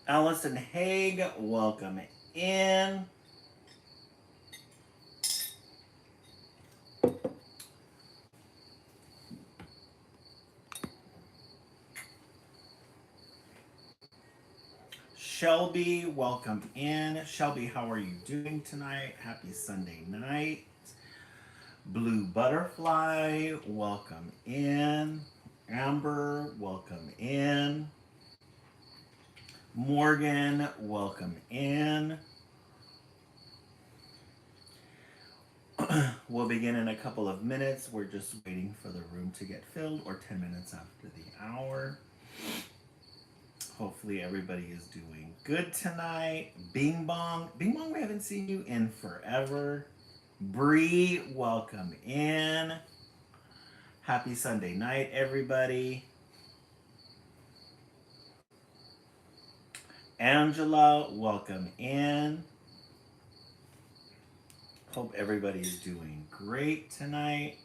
Allison Haig, welcome in. Shelby, welcome in. Shelby, how are you doing tonight? Happy Sunday night. Blue Butterfly, welcome in. Amber, welcome in. Morgan, welcome in. We'll begin in a couple of minutes. We're just waiting for the room to get filled, or 10 minutes after the hour. Hopefully everybody is doing good tonight. Bing Bong. Bing Bong, we haven't seen you in forever. Bree, welcome in. Happy Sunday night, everybody. Angela, welcome in. Hope everybody is doing great tonight.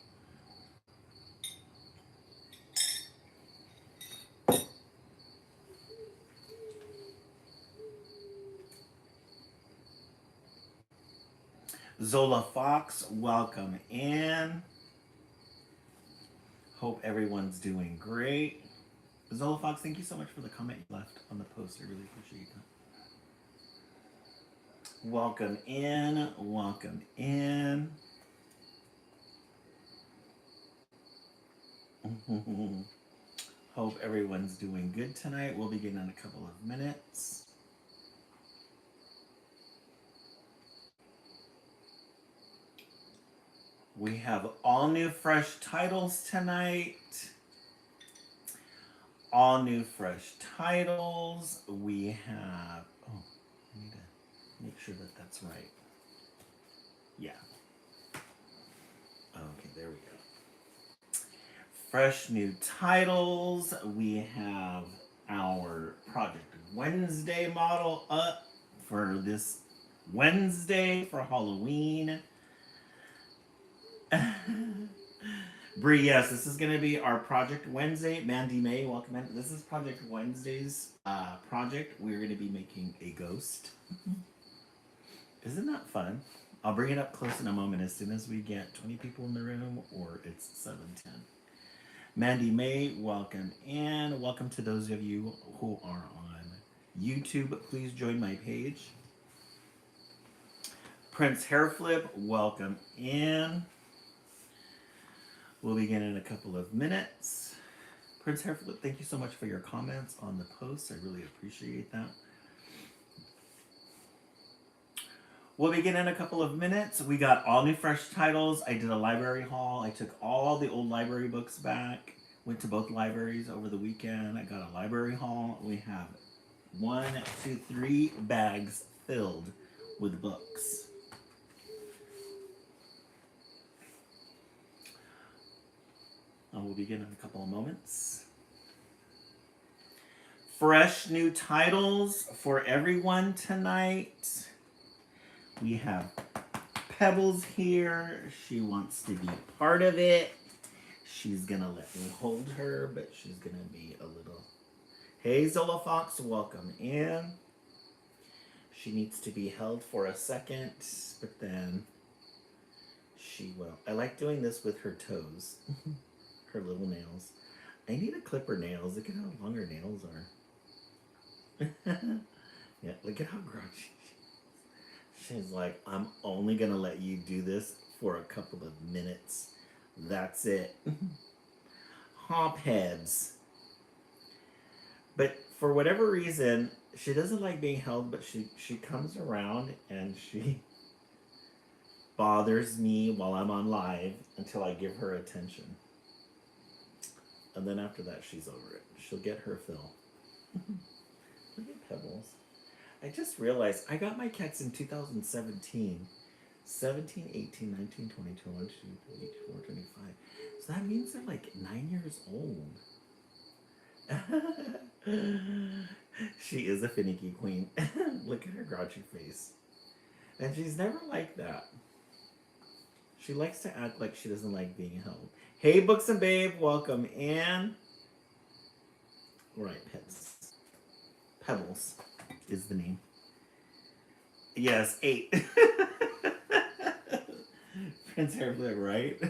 Zola Fox, welcome in. Hope everyone's doing great. Zola Fox, thank you so much for the comment you left on the post. I really appreciate that. Welcome in. Welcome in. Hope everyone's doing good tonight. We'll begin in a couple of minutes. We have all new fresh titles tonight. All new fresh titles. We have, oh, I need to make sure that that's right. Yeah. Okay, there we go. Fresh new titles. We have our Project Wednesday model up for this Wednesday for Halloween. Bree, yes, this is going to be our Project Wednesday. Mandy May, welcome in. This is Project Wednesday's project. We're going to be making a ghost. Isn't that fun? I'll bring it up close in a moment as soon as we get 20 people in the room, or it's 7:10. Mandy May, welcome in. Welcome to those of you who are on YouTube. Please join my page. Prince Hairflip, welcome in. We'll begin in a couple of minutes. Prince Hairflip, thank you so much for your comments on the post. I really appreciate that. We'll begin in a couple of minutes. We got all new fresh titles. I did a library haul. I took all the old library books back. Went to both libraries over the weekend. I got a library haul. We have 3 bags filled with books. We'll begin in a couple of moments. Fresh new titles for everyone tonight. We have Pebbles here. She wants to be part of it. She's gonna let me hold her, but she's gonna be a little... Hey, Zola Fox, welcome in. She needs to be held for a second, but then she will. I like doing this with her toes. Her little nails. I need to clip her nails. Look at how long her nails are. Yeah, look at how grouchy she's like, I'm only gonna let you do this for a couple of minutes. That's it. Hop heads. But for whatever reason, she doesn't like being held, but she comes around and she bothers me while I'm on live until I give her attention. And then after that, she's over it. She'll get her fill. Look at Pebbles. I just realized I got my cats in 2017. 17, 18, 19, 20, 21, 22, 24, 25. So that means they're like 9 years old. She is a finicky queen. Look at her grouchy face. And she's never like that. She likes to act like she doesn't like being held. Hey, Books and Babe, welcome in. All right, pets. Pebbles. is the name. Yes, 8. Prince Hairflip, right?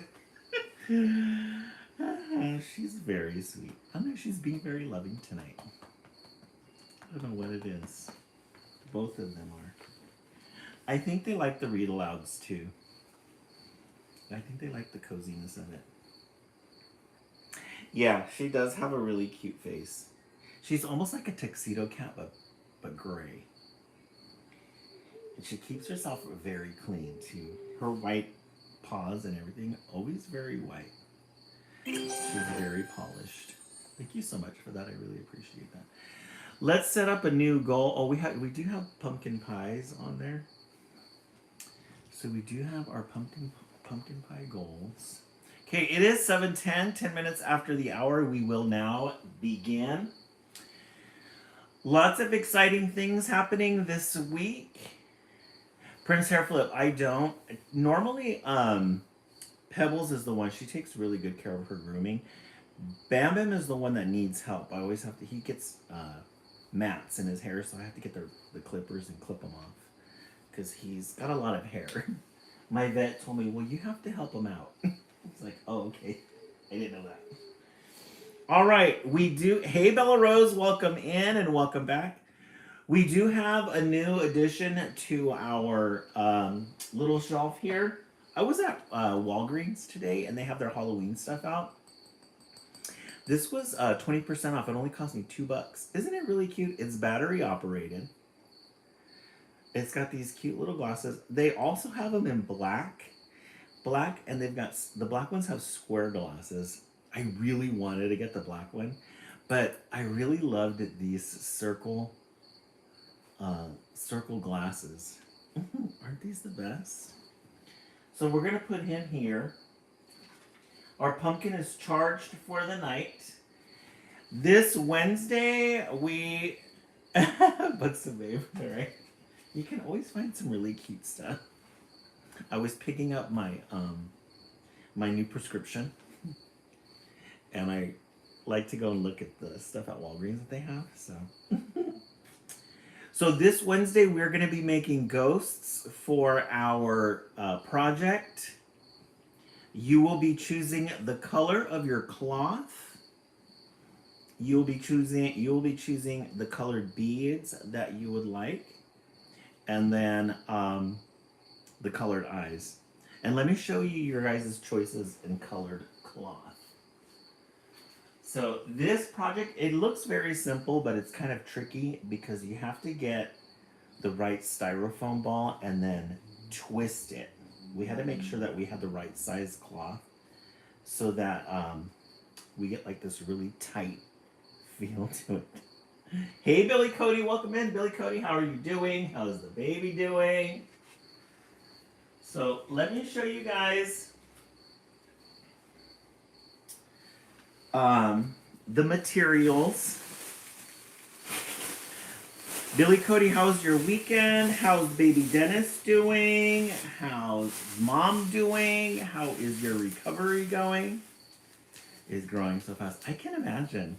She's very sweet. I know she's being very loving tonight. I don't know what it is. Both of them are. I think they like the read alouds too. I think they like the coziness of it. Yeah, she does have a really cute face. She's almost like a tuxedo cat, but gray. And she keeps herself very clean too. Her white paws and everything, always very white. She's very polished. Thank you so much for that. I really appreciate that. Let's set up a new goal. Oh, we do have pumpkin pies on there. So we do have our pumpkin pie goals. Okay, it is 7:10, 10 minutes after the hour. We will now begin. Lots of exciting things happening this week. Prince Hairflip, I don't. Normally, Pebbles is the one. She takes really good care of her grooming. Bam Bam is the one that needs help. I always have to. He gets mats in his hair, so I have to get the clippers and clip them off because he's got a lot of hair. My vet told me, well, you have to help him out. It's like, oh, okay. I didn't know that. All right, we do. Hey, Bella Rose, welcome in and welcome back. We do have a new addition to our little shelf here. I was at Walgreens today, and they have their Halloween stuff out. This was 20% off. It only cost me $2. Isn't it really cute? It's battery operated. It's got these cute little glasses. They also have them in black, and they've got the black ones have square glasses. I really wanted to get the black one, but I really loved these circle glasses. Aren't these the best? So we're gonna put him here. Our pumpkin is charged for the night. This Wednesday we Bugs the Babe, right? You can always find some really cute stuff. I was picking up my my new prescription, and I like to go and look at the stuff at Walgreens that they have. So this Wednesday we're going to be making ghosts for our project. You will be choosing the color of your cloth. You'll be choosing the colored beads that you would like, and then the colored eyes. And let me show you your guys' choices in colored cloth. So this project, it looks very simple, but it's kind of tricky because you have to get the right styrofoam ball and then twist it. We had to make sure that we had the right size cloth so that we get like this really tight feel to it. Hey, Billy Cody, welcome in. Billy Cody, how are you doing? How's the baby doing? So let me show you guys the materials. Billy Cody, how's your weekend? How's baby Dennis doing? How's mom doing? How is your recovery going? It's growing so fast. I can imagine.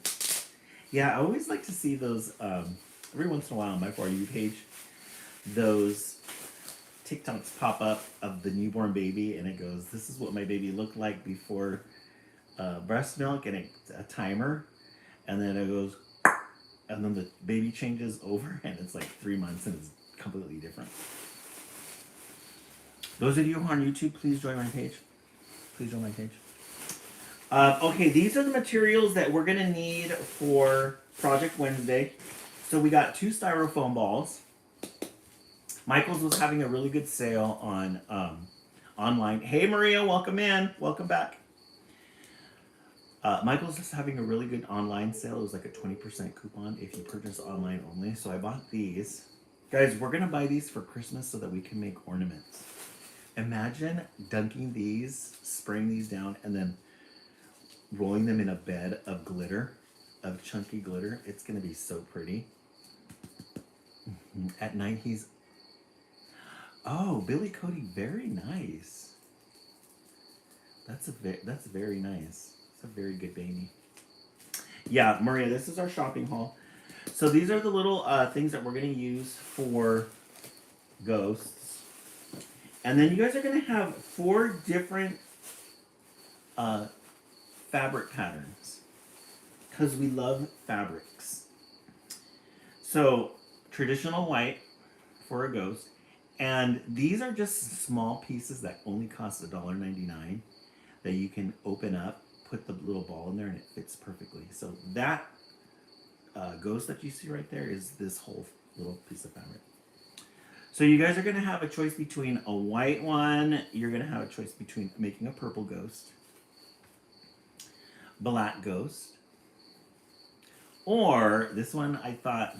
Yeah, I always like to see those, every once in a while on my For You page, those TikToks pop up of the newborn baby, and it goes, this is what my baby looked like before breast milk, and it's a timer, and then it goes, and then the baby changes over, and it's like 3 months, and it's completely different. Those of you who are on YouTube, please join my page. Please join my page. Okay, these are the materials that we're going to need for Project Wednesday. So we got 2 styrofoam balls. Michael's was having a really good sale on online. Hey, Maria, welcome in. Welcome back. Michael's is having a really good online sale. It was like a 20% coupon if you purchase online only. So I bought these. Guys, we're going to buy these for Christmas so that we can make ornaments. Imagine dunking these, spraying these down, and then rolling them in a bed of glitter, of chunky glitter. It's going to be so pretty. At night, he's... Oh, Billy Cody, very nice. That's very nice. It's a very good baby. Yeah, Maria, this is our shopping haul. So these are the little things that we're going to use for ghosts. And then you guys are going to have 4 different fabric patterns because we love fabrics. So traditional white for a ghost. And these are just small pieces that only cost $1.99 that you can open up, put the little ball in there, and it fits perfectly. So that ghost that you see right there is this whole little piece of fabric. So you guys are going to have a choice between a white one. You're going to have a choice between making a purple ghost, black ghost, or this one I thought,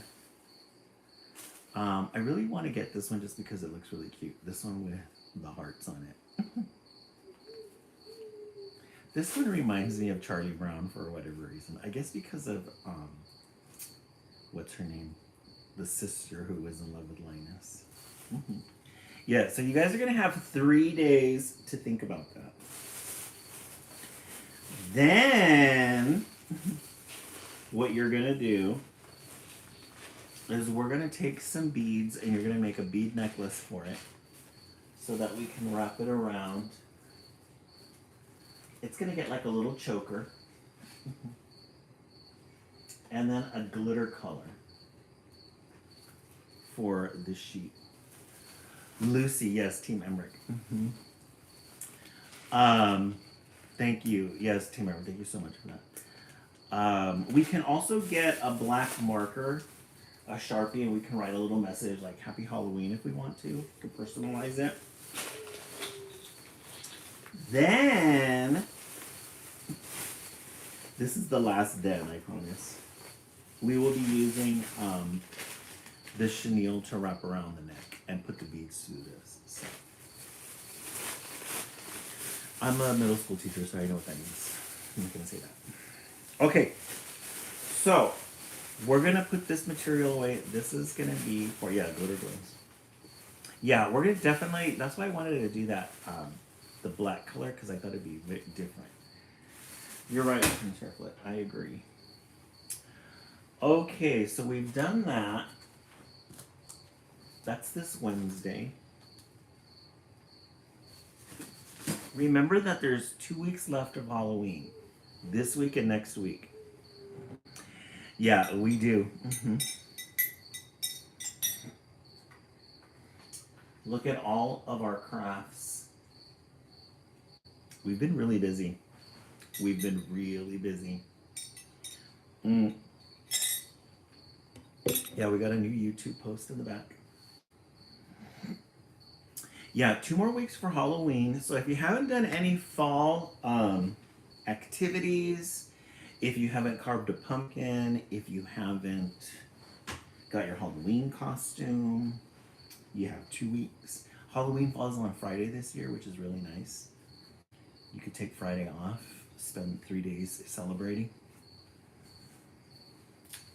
I really want to get this one just because it looks really cute. This one with the hearts on it. This one reminds me of Charlie Brown for whatever reason. I guess because of, what's her name? The sister who was in love with Linus. Yeah, so you guys are going to have 3 days to think about that. Then, what you're going to do is we're going to take some beads and you're going to make a bead necklace for it so that we can wrap it around. It's going to get like a little choker. And then a glitter color for the sheet. Lucy, yes, Team Emmerich. Thank you. Yes, Team Emmerich, thank you so much for that. We can also get a black marker, a Sharpie, and we can write a little message like Happy Halloween if we want to. We can personalize it. Then, this is the last den, I promise. We will be using the chenille to wrap around the neck and put the beads through this. So. I'm a middle school teacher, so I know what that means. I'm not going to say that. Okay, so we're going to put this material away. This is going to be for, glitter glows. Yeah, we're going to definitely, that's why I wanted to do that, the black color, because I thought it'd be different. You're right, Prince Hairflip. I agree. Okay, so we've done that. That's this Wednesday. Remember that there's 2 weeks left of Halloween. This week and next week. Yeah, we do. Look at all of our crafts. We've been really busy. We've been really busy. Yeah, we got a new YouTube post in the back. Yeah, 2 more weeks for Halloween. So if you haven't done any fall activities, if you haven't carved a pumpkin, if you haven't got your Halloween costume, you have 2 weeks. Halloween falls on a Friday this year, which is really nice. You could take Friday off, spend 3 days celebrating,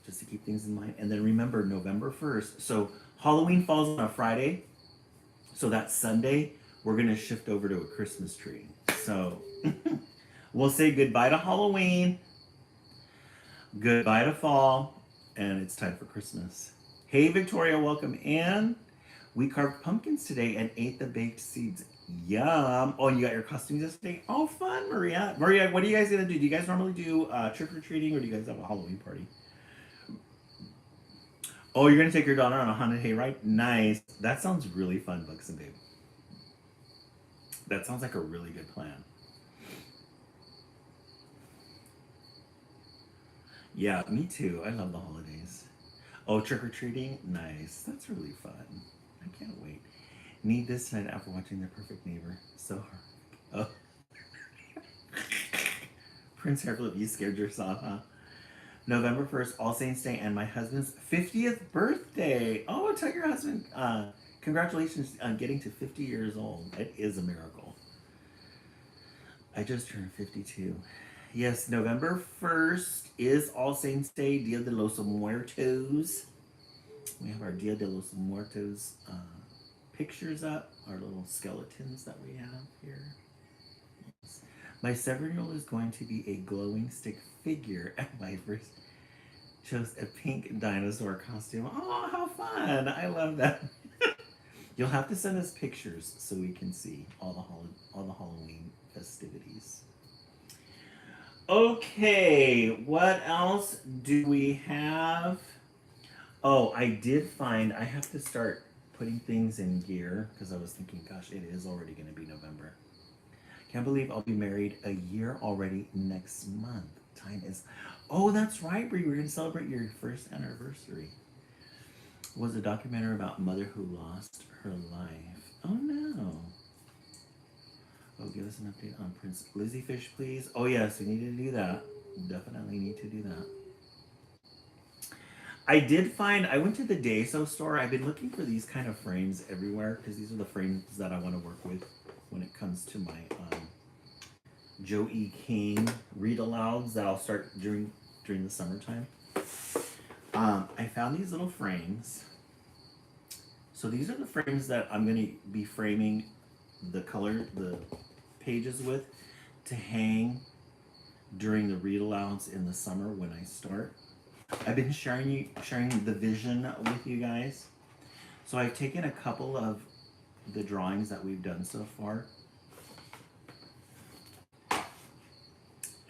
just to keep things in mind. And then remember, November 1st. So Halloween falls on a Friday. So that Sunday, we're going to shift over to a Christmas tree. So we'll say goodbye to Halloween, goodbye to fall, and it's time for Christmas. Hey, Victoria, welcome in. We carved pumpkins today and ate the baked seeds. Yum. Oh, and you got your costumes yesterday? Oh, fun, Maria. Maria, what are you guys going to do? Do you guys normally do trick-or-treating, or do you guys have a Halloween party? Oh, you're going to take your daughter on a haunted hayride? Nice. That sounds really fun, Buxton Babe. That sounds like a really good plan. Yeah, me too. I love the holidays. Oh, trick-or-treating? Nice. That's really fun. I can't wait. Need this tonight after watching The Perfect Neighbor. So hard. Oh. Prince Hairflip, you scared yourself, huh? November 1st, All Saints Day, and my husband's 50th birthday. Oh, tell your husband, congratulations on getting to 50 years old. It is a miracle. I just turned 52. Yes, November 1st is All Saints Day, Dia de los Muertos. We have our Dia de los Muertos pictures up, our little skeletons that we have here. My 7-year-old is going to be a glowing stick figure at my first. Chose a pink dinosaur costume. Oh, how fun! I love that. You'll have to send us pictures so we can see all the Halloween festivities. Okay, what else do we have? Oh, I did find I have to start putting things in gear because I was thinking, gosh, it is already going to be November. Can't believe I'll be married a year already next month. Time is. Oh, that's right, Brie. We're going to celebrate your first anniversary. It was a documentary about a mother who lost her life. Oh no. Oh, give us an update on Prince Lizzie Fish, please. Oh yes, we need to do that. Definitely need to do that. I did find I went to the Daiso store. I've been looking for these kind of frames everywhere because these are the frames that I want to work with when it comes to my Joe E. King read alouds that I'll start during the summertime. I found these little frames. So these are the frames that I'm going to be framing the pages with to hang during the read alouds in the summer when I start. I've been sharing the vision with you guys. So I've taken a couple of the drawings that we've done so far,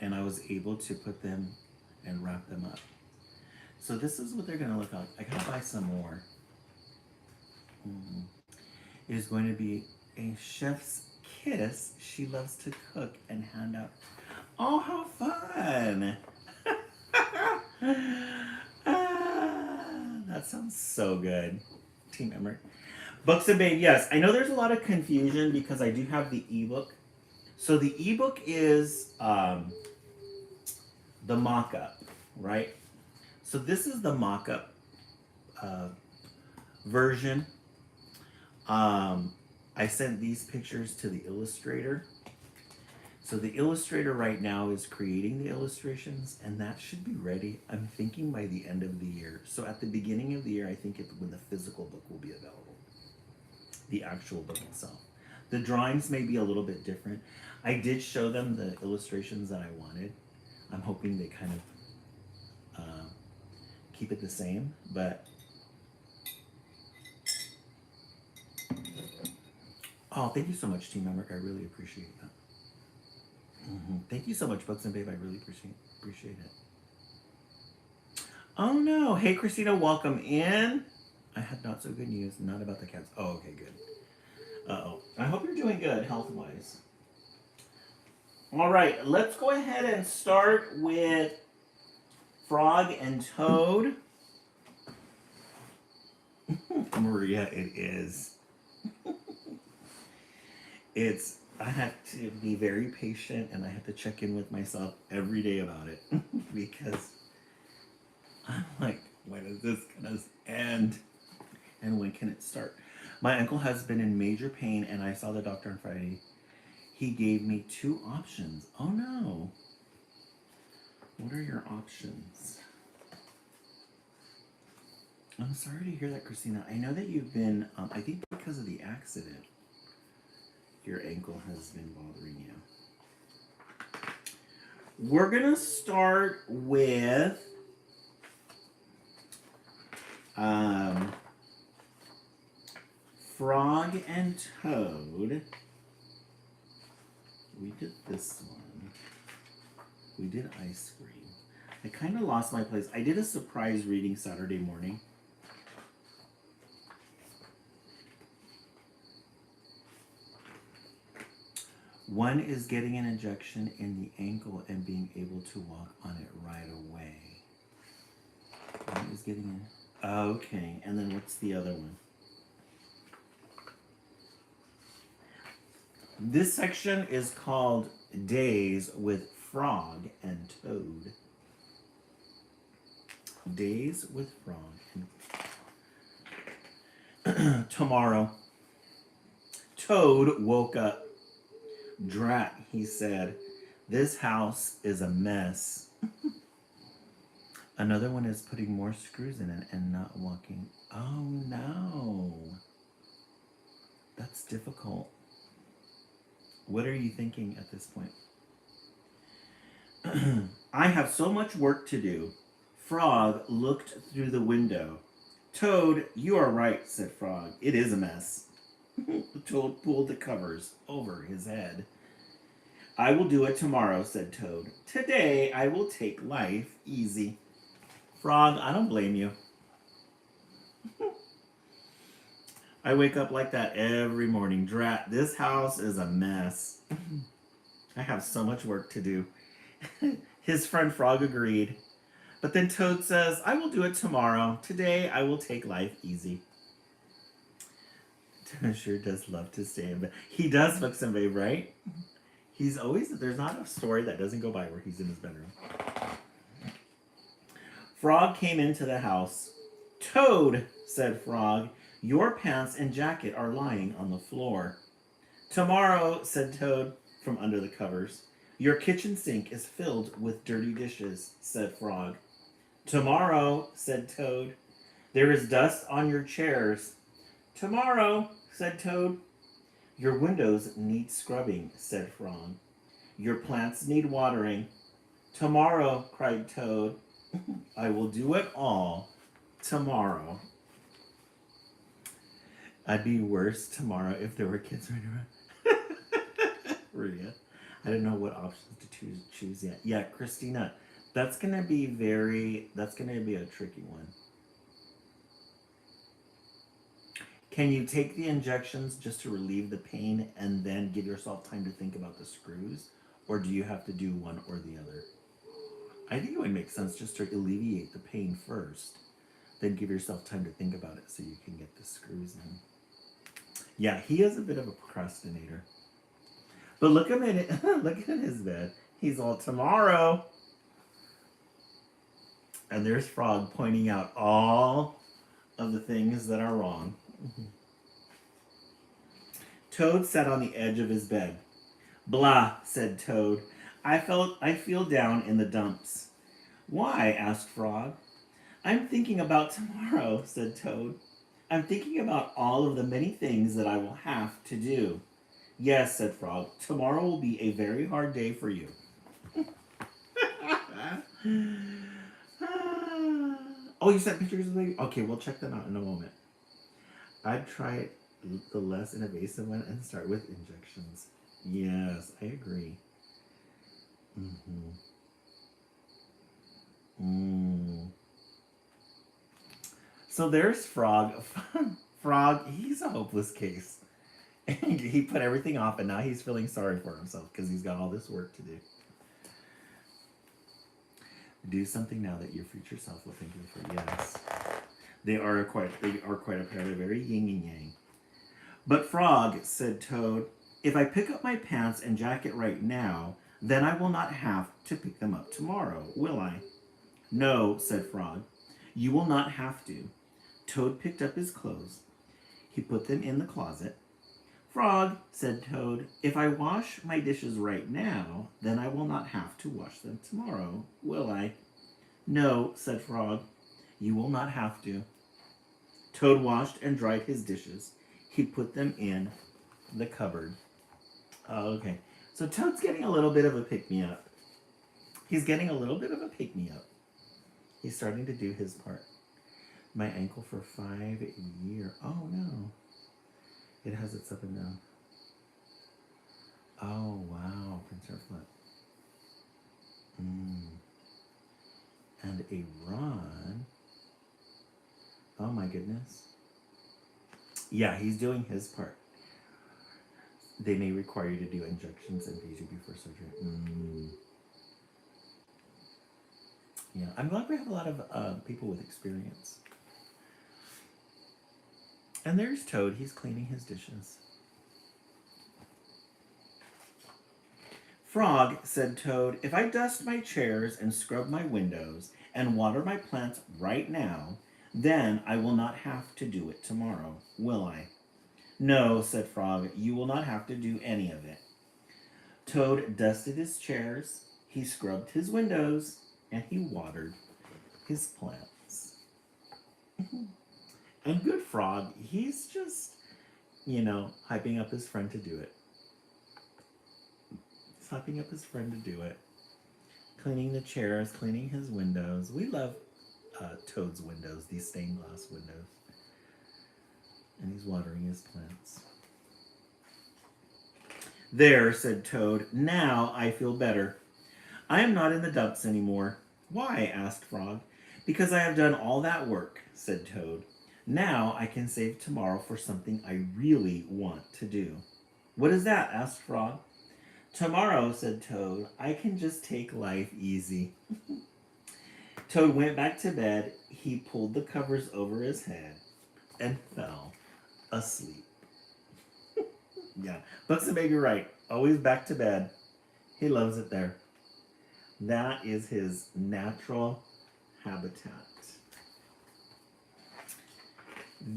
and I was able to put them and wrap them up. So this is what they're going to look like. I gotta buy some more. It is going to be a chef's kiss. She loves to cook and hand out. Oh, how fun! That sounds so good. Team member. Books and Babe, yes. I know there's a lot of confusion because I do have the ebook. So the ebook is the mock-up, right? So this is the mock-up version. I sent these pictures to the illustrator. So the illustrator right now is creating the illustrations, and that should be ready, I'm thinking, by the end of the year. So at the beginning of the year, I think when the physical book will be available, the actual book itself. The drawings may be a little bit different. I did show them the illustrations that I wanted. I'm hoping they kind of keep it the same, but oh, thank you so much, Team Member. I really appreciate that. Thank you so much, Books and Babe. I really appreciate it. Oh no! Hey, Christina, welcome in. I had not so good news. Not about the cats. Oh, okay, good. Uh-oh. I hope you're doing good health-wise. All right, let's go ahead and start with Frog and Toad. Maria, it is. I have to be very patient and I have to check in with myself every day about it because I'm like, when is this gonna end? And when can it start? My uncle has been in major pain and I saw the doctor on Friday. He gave me 2 options. Oh no. What are your options? I'm sorry to hear that, Christina. I know that you've been, I think because of the accident, your ankle has been bothering you. We're going to start with Frog and Toad. We did this one. We did ice cream. I kind of lost my place. I did a surprise reading Saturday morning. One is getting an injection in the ankle and being able to walk on it right away. One is getting an... Okay, and then what's the other one? This section is called Days with Frog and Toad. Days with Frog and tomorrow. Toad woke up. Drat, he said, this house is a mess. Another one is putting more screws in it and not walking. Oh no. That's difficult. What are you thinking at this point? I have so much work to do. Frog looked through the window. Toad, you are right, said Frog. It is a mess. Toad pulled the covers over his head. I will do it tomorrow, said Toad. Today I will take life easy. Frog, I don't blame you. I wake up like that every morning. Drat, this house is a mess. I have so much work to do. His friend Frog agreed. But then Toad says, I will do it tomorrow. Today I will take life easy. Toad sure does love to stay in bed. He does fix and babe, right? He's always, there's not a story that doesn't go by where he's in his bedroom. Frog came into the house. Toad, said Frog, your pants and jacket are lying on the floor. Tomorrow, said Toad from under the covers. Your kitchen sink is filled with dirty dishes, said Frog. Tomorrow, said Toad, there is dust on your chairs. Tomorrow, said Toad. Your windows need scrubbing, said Frog. Your plants need watering. Tomorrow, cried Toad. I will do it all tomorrow. I'd be worse tomorrow if there were kids running around. Maria, I don't know what options to choose yet. Yeah, Christina, that's gonna be a tricky one. Can you take the injections just to relieve the pain and then give yourself time to think about the screws? Or do you have to do one or the other? I think it would make sense just to alleviate the pain first, then give yourself time to think about it so you can get the screws in. Yeah, he is a bit of a procrastinator. But look at it. Look at his bed. He's all tomorrow. And there's Frog pointing out all of the things that are wrong. Toad sat on the edge of his bed. Blah, said Toad. I feel down in the dumps. Why? Asked Frog. I'm thinking about tomorrow, said Toad. I'm thinking about all of the many things that I will have to do. Yes, said Frog. Tomorrow will be a very hard day for you. Oh, you sent pictures of me? Okay, we'll check them out in a moment. I'd try the less invasive one and start with injections. Yes, I agree. So there's Frog. Frog, he's a hopeless case. And he put everything off and now he's feeling sorry for himself because he's got all this work to do. Do something now that your future self will thank you for. Yes. They are quite a pair. They're very yin and yang. But Frog, said Toad, if I pick up my pants and jacket right now, then I will not have to pick them up tomorrow, will I? No, said Frog. You will not have to. Toad picked up his clothes. He put them in the closet. Frog, said Toad, if I wash my dishes right now, then I will not have to wash them tomorrow, will I? No, said Frog. You will not have to. Toad washed and dried his dishes. He put them in the cupboard. Oh, okay. So Toad's getting a little bit of a pick-me-up. He's getting a little bit of a pick-me-up. He's starting to do his part. My ankle for 5 years. Oh, no. It has its up and down. Oh, wow. Pincer flip. And a run. Oh, my goodness. Yeah, he's doing his part. They may require you to do injections and feed you before surgery. Yeah, I'm glad we have a lot of people with experience. And there's Toad. He's cleaning his dishes. Frog, said Toad, if I dust my chairs and scrub my windows and water my plants right now, then I will not have to do it tomorrow, will I? No, said Frog, you will not have to do any of it. Toad dusted his chairs, he scrubbed his windows, and he watered his plants. And good Frog, he's just, hyping up his friend to do it. He's hyping up his friend to do it. Cleaning the chairs, cleaning his windows. We love Toad's windows, these stained glass windows. And he's watering his plants. There, said Toad. Now I feel better. I am not in the dumps anymore. Why? Asked Frog. Because I have done all that work, said Toad. Now I can save tomorrow for something I really want to do. What is that? Asked Frog. Tomorrow, said Toad, I can just take life easy. Toad went back to bed. He pulled the covers over his head and fell asleep. Yeah, Buxton Baby right. Always back to bed. He loves it there. That is his natural habitat.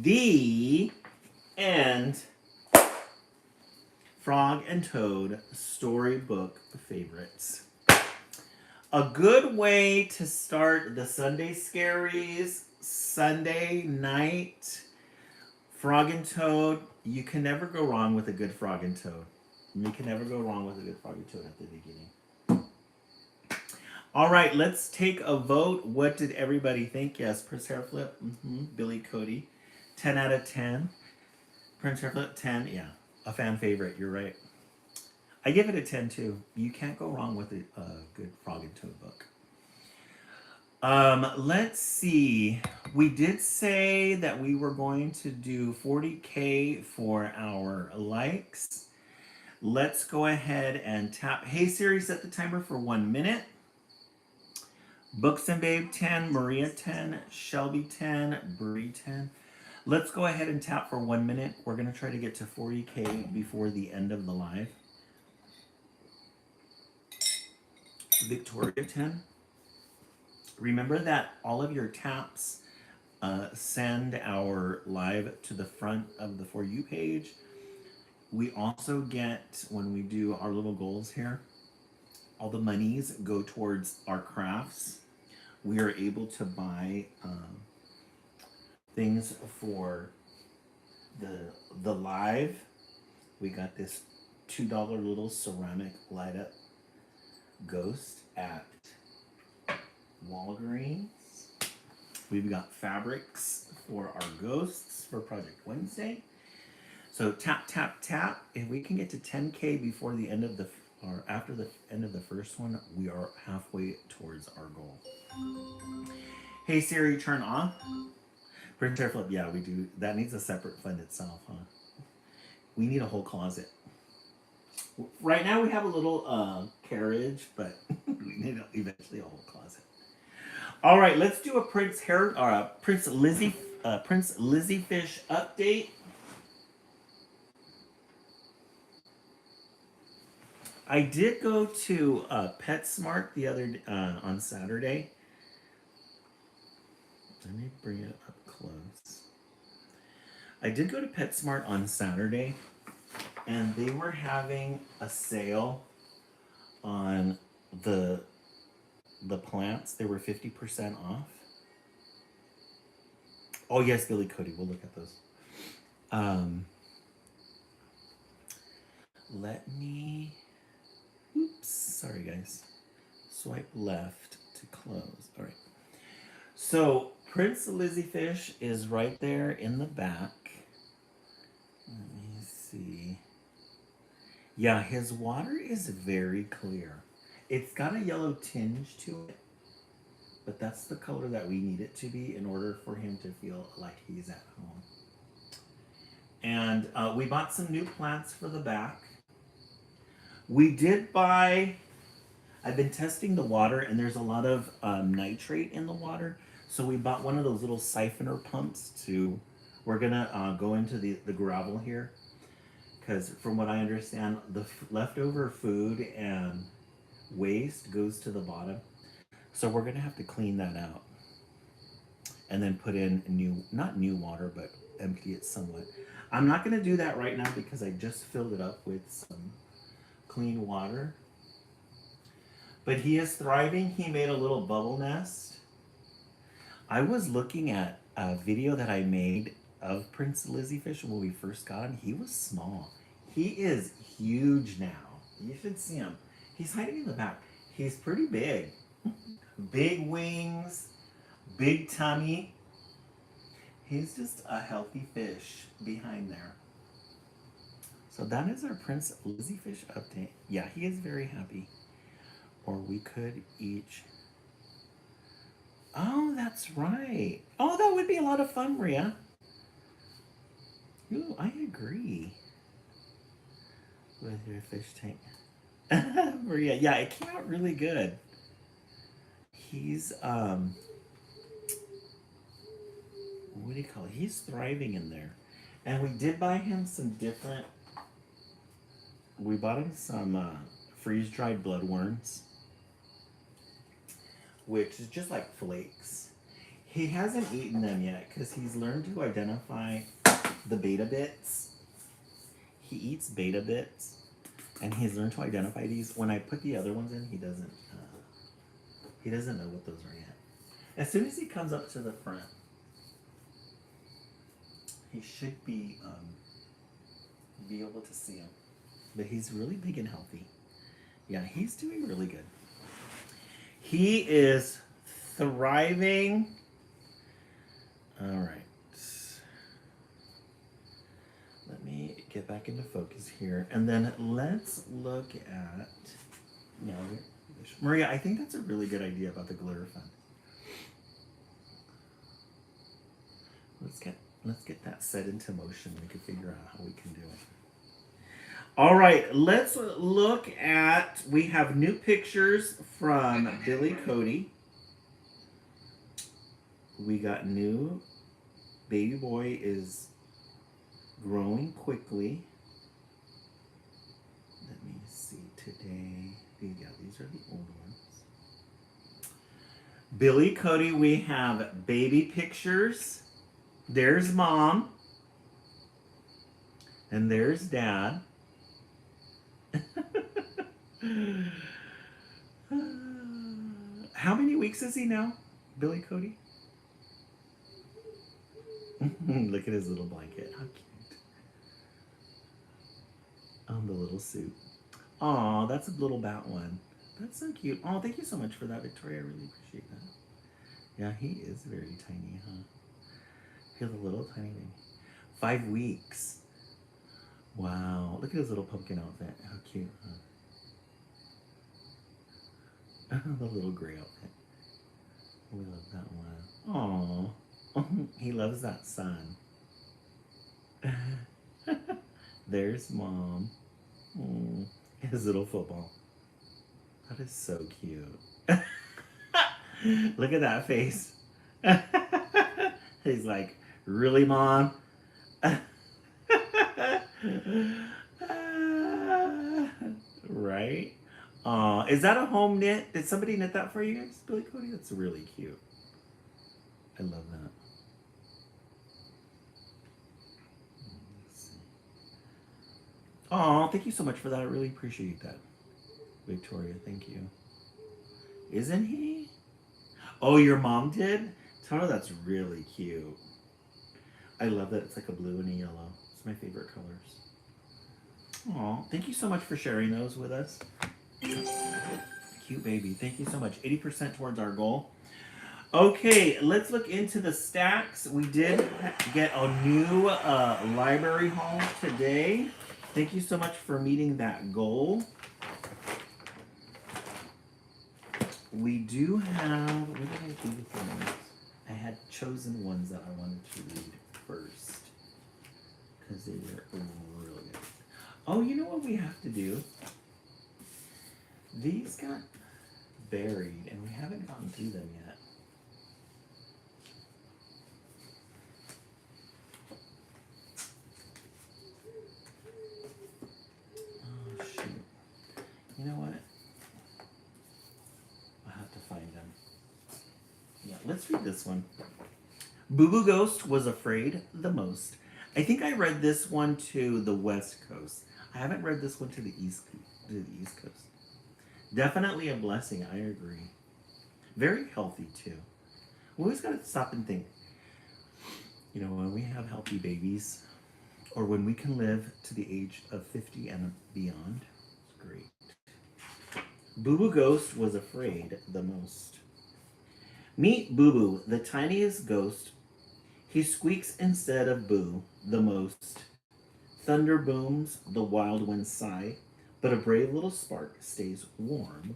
The end. Frog and Toad storybook favorites. A good way to start the Sunday Scaries, Sunday night. Frog and Toad, you can never go wrong with a good Frog and Toad. You can never go wrong with a good Frog and Toad at the beginning. All right, let's take a vote. What did everybody think? Yes, Prince Hairflip, Billy Cody, 10 out of 10. Prince Hairflip, 10, yeah, a fan favorite, you're right. I give it a 10 too. You can't go wrong with a good Frog and Toad book. Let's see. We did say that we were going to do 40K for our likes. Let's go ahead and tap. Hey Siri, set the timer for 1 minute. Books and Babe 10, Maria 10, Shelby 10, Bree 10. Let's go ahead and tap for 1 minute. We're going to try to get to 40K before the end of the live. Victoria 10. Remember that all of your taps send our live to the front of the For You page. We also get, when we do our little goals here, all the monies go towards our crafts. We are able to buy things for the live. We got this $2 little ceramic light up ghost at Walgreens. We've got fabrics for our ghosts for Project Wednesday. So tap, tap, tap. If we can get to 10K before the end of the, or after the end of the first one, we are halfway towards our goal. Hey Siri, turn off. Printer flip, yeah, we do. That needs a separate fund itself, huh? We need a whole closet. Right now we have a little carriage, but we need eventually a whole closet. All right, let's do a Prince Lizzie Fish update. I did go to PetSmart the other on Saturday. Let me bring it up close. I did go to PetSmart on Saturday, and they were having a sale on the plants. They were 50% off. Oh yes, Billy Cody. We'll look at those. Let me. Oops. Sorry, guys. Swipe left to close. All right. So Prince Lizzie Fish is right there in the back. Let me see. Yeah, his water is very clear. It's got a yellow tinge to it, but that's the color that we need it to be in order for him to feel like he's at home. And we bought some new plants for the back. We did buy, I've been testing the water, and there's a lot of nitrate in the water. So we bought one of those little siphoner pumps to, we're gonna go into the gravel here. Because from what I understand, the leftover food and waste goes to the bottom. So we're gonna have to clean that out. And then put in new, not new water, but empty it somewhat. I'm not gonna do that right now because I just filled it up with some clean water. But he is thriving. He made a little bubble nest. I was looking at a video that I made of Prince Lizzie Fish when we first got him. He was small. He is huge now. You should see him. He's hiding in the back. He's pretty big. Big wings. Big tummy. He's just a healthy fish behind there. So that is our Prince Lizzie Fish update. Yeah, he is very happy. Or we could each. Oh, that's right. Oh, that would be a lot of fun, Maria. Ooh, I agree with your fish tank. Maria, yeah, it came out really good. He's what do you call it? He's thriving in there. And we did buy him some different we bought him some freeze dried bloodworms, which is just like flakes. He hasn't eaten them yet because he's learned to identify the beta bits. He eats beta bits, and he's learned to identify these. When I put the other ones in, he doesn't. He doesn't know what those are yet. As soon as he comes up to the front, he should be able to see them. But he's really big and healthy. Yeah, he's doing really good. He is thriving. All right. Let me get back into focus here. And then let's look at... No, Maria, I think that's a really good idea about the glitter fun. Let's get that set into motion. We can figure out how we can do it. All right, let's look at, we have new pictures from Billy Cody. We got new, baby boy is growing quickly. Let me see today. Yeah, these are the old ones. Billy Cody, we have baby pictures. There's mom. And there's dad. How many weeks is he now, Billy Cody? Look at his little blanket. How cute. The little suit. Aw, that's a little bat one. That's so cute. Oh, thank you so much for that, Victoria. I really appreciate that. Yeah, he is very tiny, huh? He's a little tiny baby. 5 weeks. Wow. Look at his little pumpkin outfit. How cute, huh? The little gray outfit. We love that one. Aww. He loves that sun. There's mom. His little football. That is so cute. Look at that face. He's like, really, mom? Right? Is that a home knit? Did somebody knit that for you guys, Billy Cody? That's really cute. I love that. Oh, thank you so much for that. I really appreciate that, Victoria. Thank you. Isn't he? Oh, your mom did? Tara, that's really cute. I love that it's like a blue and a yellow. It's my favorite colors. Aw, thank you so much for sharing those with us. Cute baby. Thank you so much. 80% towards our goal. Okay, let's look into the stacks. We did get a new library haul today. Thank you so much for meeting that goal. We do have, what did I do with them? I had chosen ones that I wanted to read first because they were really good. Oh, you know what we have to do? These got buried and we haven't gotten through them yet. Oh, shoot. You know what? I'll have to find them. Yeah, let's read this one. Boo Boo Ghost was afraid the most. I think I read this one to the West Coast. I haven't read this one to the East Coast. Definitely a blessing, I agree. Very healthy too. We always gotta stop and think. You know, when we have healthy babies, or when we can live to the age of 50 and beyond, it's great. Boo Boo Ghost was afraid the most. Meet Boo Boo, the tiniest ghost. He squeaks instead of boo the most. Thunder booms, the wild winds sigh, but a brave little spark stays warm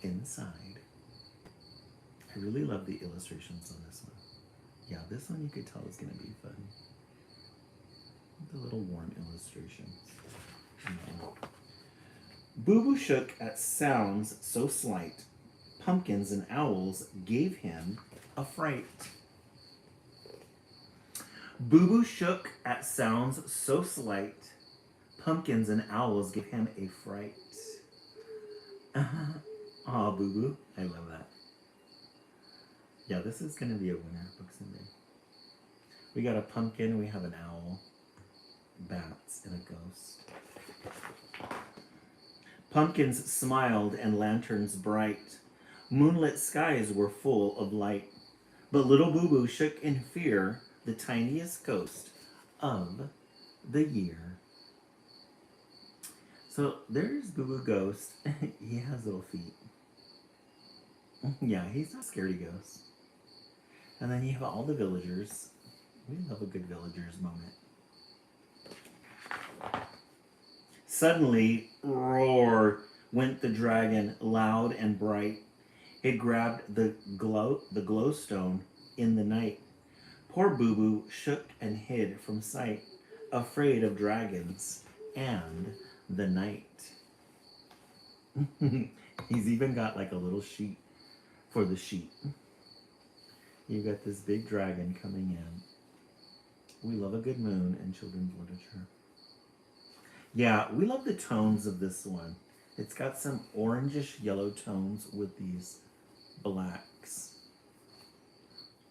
inside. I really love the illustrations on this one. Yeah, this one you could tell is going to be fun. The little warm illustrations. Yeah. Boo Boo shook at sounds so slight. Pumpkins and owls gave him a fright. Boo Boo shook at sounds so slight. Pumpkins and owls gave him a fright. Aw, Boo Boo. I love that. Yeah, this is going to be a winner, Books and Day. We got a pumpkin, we have an owl, bats, and a ghost. Pumpkins smiled and lanterns bright. Moonlit skies were full of light. But little Boo Boo shook in fear, the tiniest ghost of the year. So there's Boo Boo Ghost. He has little feet. Yeah, he's not a scaredy ghost. And then you have all the villagers. We love a good villagers moment. Suddenly, roar, went the dragon, loud and bright. It grabbed the glowstone in the night. Poor Boo Boo shook and hid from sight, afraid of dragons and the night. He's even got like a little sheet for the sheep. You got this big dragon coming in. We love a good moon in children's literature. Yeah, we love the tones of this one. It's got some orangish yellow tones with these blacks.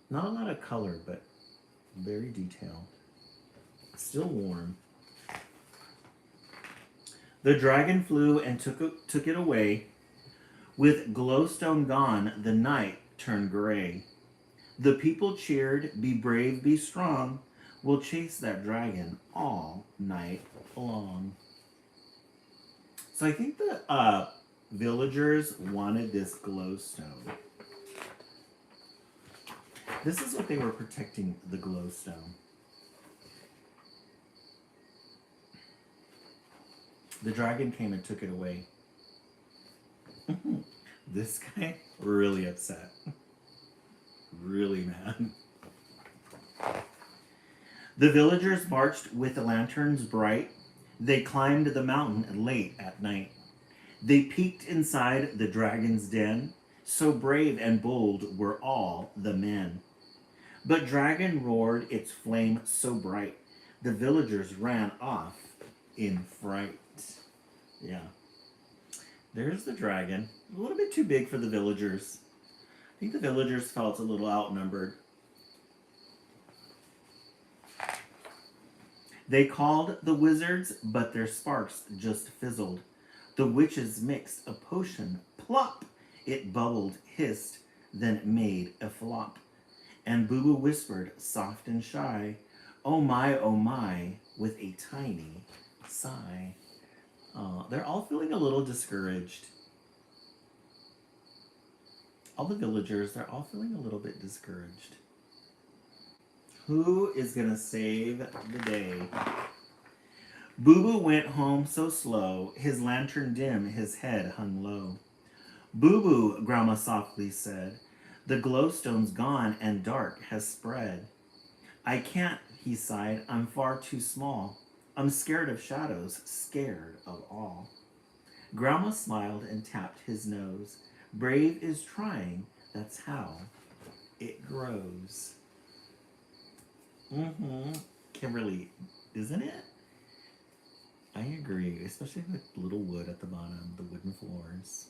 Not a lot of color, but very detailed. Still warm. The dragon flew and took it away. With glowstone gone, the night turned gray. The people cheered, "Be brave, be strong. We'll chase that dragon all night long." So I think the villagers wanted this glowstone. This is what they were protecting, the glowstone. The dragon came and took it away. This guy, really upset. Really mad. The villagers marched with the lanterns bright. They climbed the mountain late at night. They peeked inside the dragon's den. So brave and bold were all the men. But dragon roared its flame so bright. The villagers ran off in fright. Yeah. There's the dragon. A little bit too big for the villagers. I think the villagers felt a little outnumbered. They called the wizards, but their sparks just fizzled. The witches mixed a potion. Plop! It bubbled, hissed, then made a flop. And Boo Boo whispered, soft and shy, oh my, with a tiny sigh. They're all feeling a little discouraged. All the villagers, they're all feeling a little bit discouraged. Who is gonna save the day? Boo Boo went home so slow, his lantern dim, his head hung low. Boo Boo, Grandma softly said, the glowstone's gone and dark has spread. I can't, he sighed, I'm far too small. I'm scared of shadows, scared of all. Grandma smiled and tapped his nose. Brave is trying, that's how it grows. Kimberly, isn't it? I agree, especially with little wood at the bottom, the wooden floors.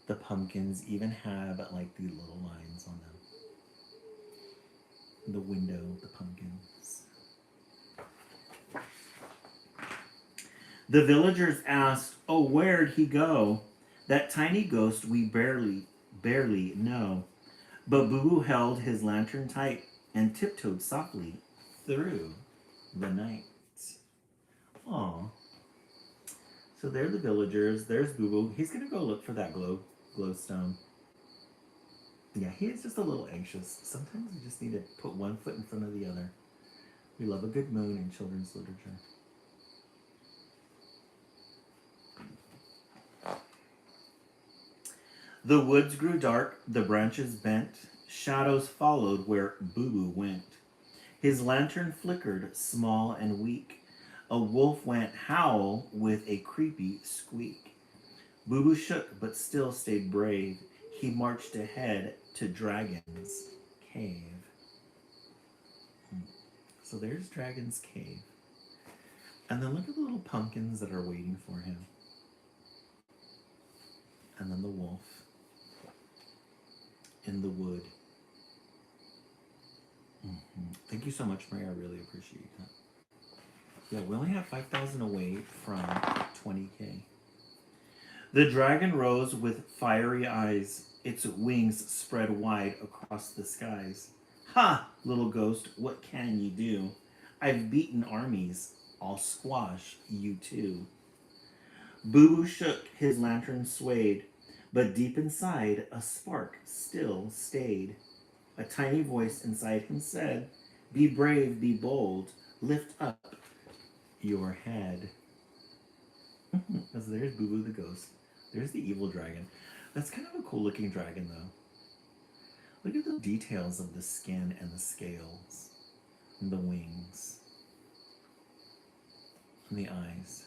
The pumpkins even have like the little lines on them. The window, the pumpkins. The villagers asked, oh, where'd he go? That tiny ghost we barely know. But Boo Boo held his lantern tight and tiptoed softly through the night. Aw. So they're the villagers. There's Boo Boo. He's going to go look for that glowstone. Yeah, he is just a little anxious. Sometimes you just need to put one foot in front of the other. We love a good moon in children's literature. The woods grew dark, the branches bent, shadows followed where Boo Boo went. His lantern flickered, small and weak. A wolf went howl with a creepy squeak. Boo Boo shook but still stayed brave. He marched ahead to Dragon's Cave. So there's Dragon's Cave. And then look at the little pumpkins that are waiting for him. And then the wolf in the wood. Thank you so much, Mary. I really appreciate that. Yeah, we only have 5,000 away from 20K. The dragon rose with fiery eyes, its wings spread wide across the skies. Ha, little ghost, what can you do? I've beaten armies, I'll squash you too. Boo Boo shook, his lantern swayed, but deep inside a spark still stayed. A tiny voice inside him said, be brave, be bold, lift up your head. So there's Boo Boo the ghost. There's the evil dragon. That's kind of a cool looking dragon though. Look at the details of the skin and the scales, and the wings, and the eyes.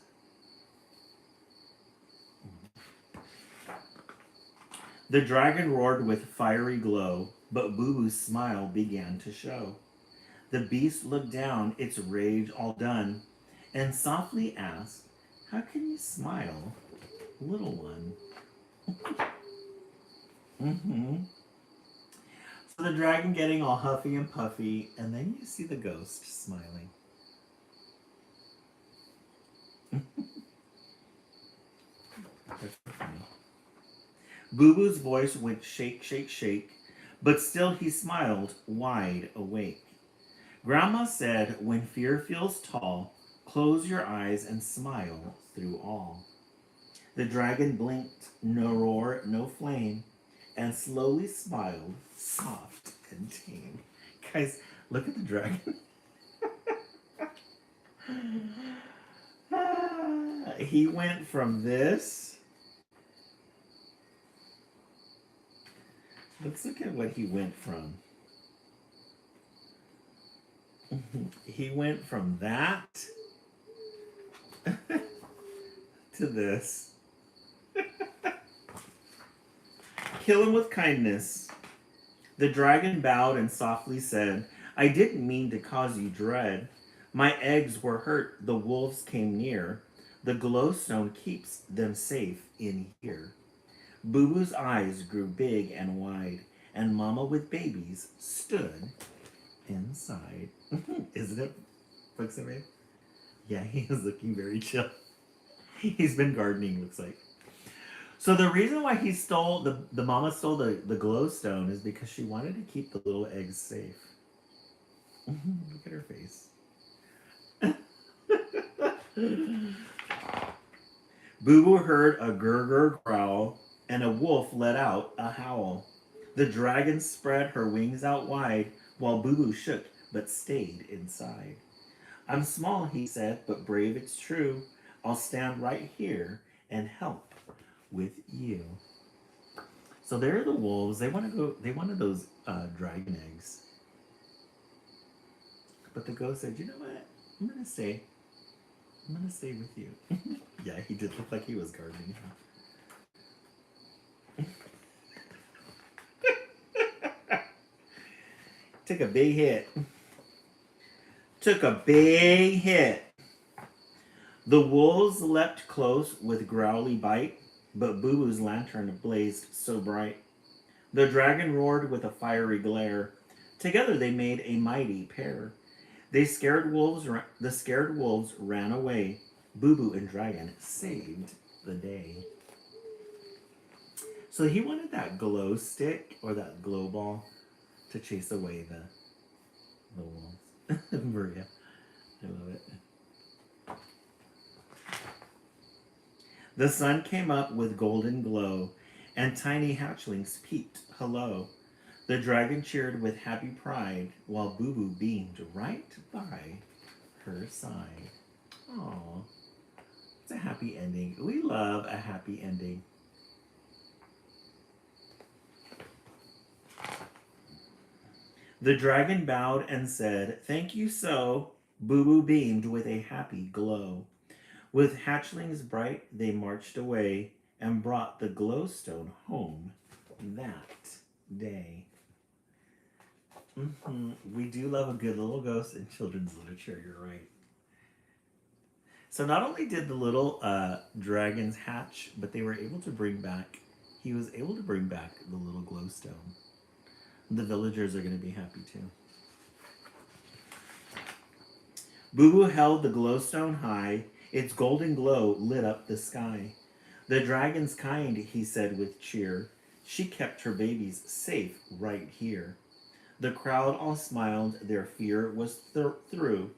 The dragon roared with fiery glow, but Boo Boo's smile began to show. The beast looked down, its rage all done, and softly asked, how can you smile, little one? So the dragon getting all huffy and puffy, and then you see the ghost smiling. That's funny. Boo Boo's voice went shake, shake, shake, but still he smiled, wide awake. Grandma said, when fear feels tall, close your eyes and smile through all. The dragon blinked, no roar, no flame, and slowly smiled, soft and tame. Guys, look at the dragon. He went from this. Let's look at what he went from. He went from that to this. Kill him with kindness. The dragon bowed and softly said, I didn't mean to cause you dread. My eggs were hurt, the wolves came near. The glowstone keeps them safe in here. Boo Boo's eyes grew big and wide, and Mama with babies stood inside. Isn't it, folks? Yeah, he is looking very chill. He's been gardening, looks like. So the reason why he stole, the mama stole the glowstone is because she wanted to keep the little eggs safe. Look at her face. Boo Boo heard a gur growl, and a wolf let out a howl. The dragon spread her wings out wide, while Boo Boo shook but stayed inside. I'm small, he said, but brave, it's true. I'll stand right here and help with you. So there are the wolves. They want to go. They wanted those dragon eggs, but the ghost said, "You know what? I'm gonna stay. I'm gonna stay with you." Yeah, he did look like he was gardening. Took a big hit. Took a big hit. The wolves leapt close with growly bite, but Boo Boo's lantern blazed so bright. The dragon roared with a fiery glare. Together they made a mighty pair. The scared wolves ran away. Boo Boo and Dragon saved the day. So he wanted that glow stick or that glow ball to chase away the wolves. Maria, I love it. The sun came up with golden glow, and tiny hatchlings peeped hello. The dragon cheered with happy pride while Boo Boo beamed right by her side. Aww. It's a happy ending. We love a happy ending. The dragon bowed and said, "Thank you so." Boo Boo beamed with a happy glow. With hatchlings bright, they marched away and brought the glowstone home that day. We do love a good little ghost in children's literature, you're right. So not only did the little dragons hatch, but they were able to bring back, he was able to bring back the little glowstone. The villagers are going to be happy too. Boo Boo held the glowstone high, its golden glow lit up the sky. The dragon's kind, he said with cheer. She kept her babies safe right here. The crowd all smiled, their fear was through.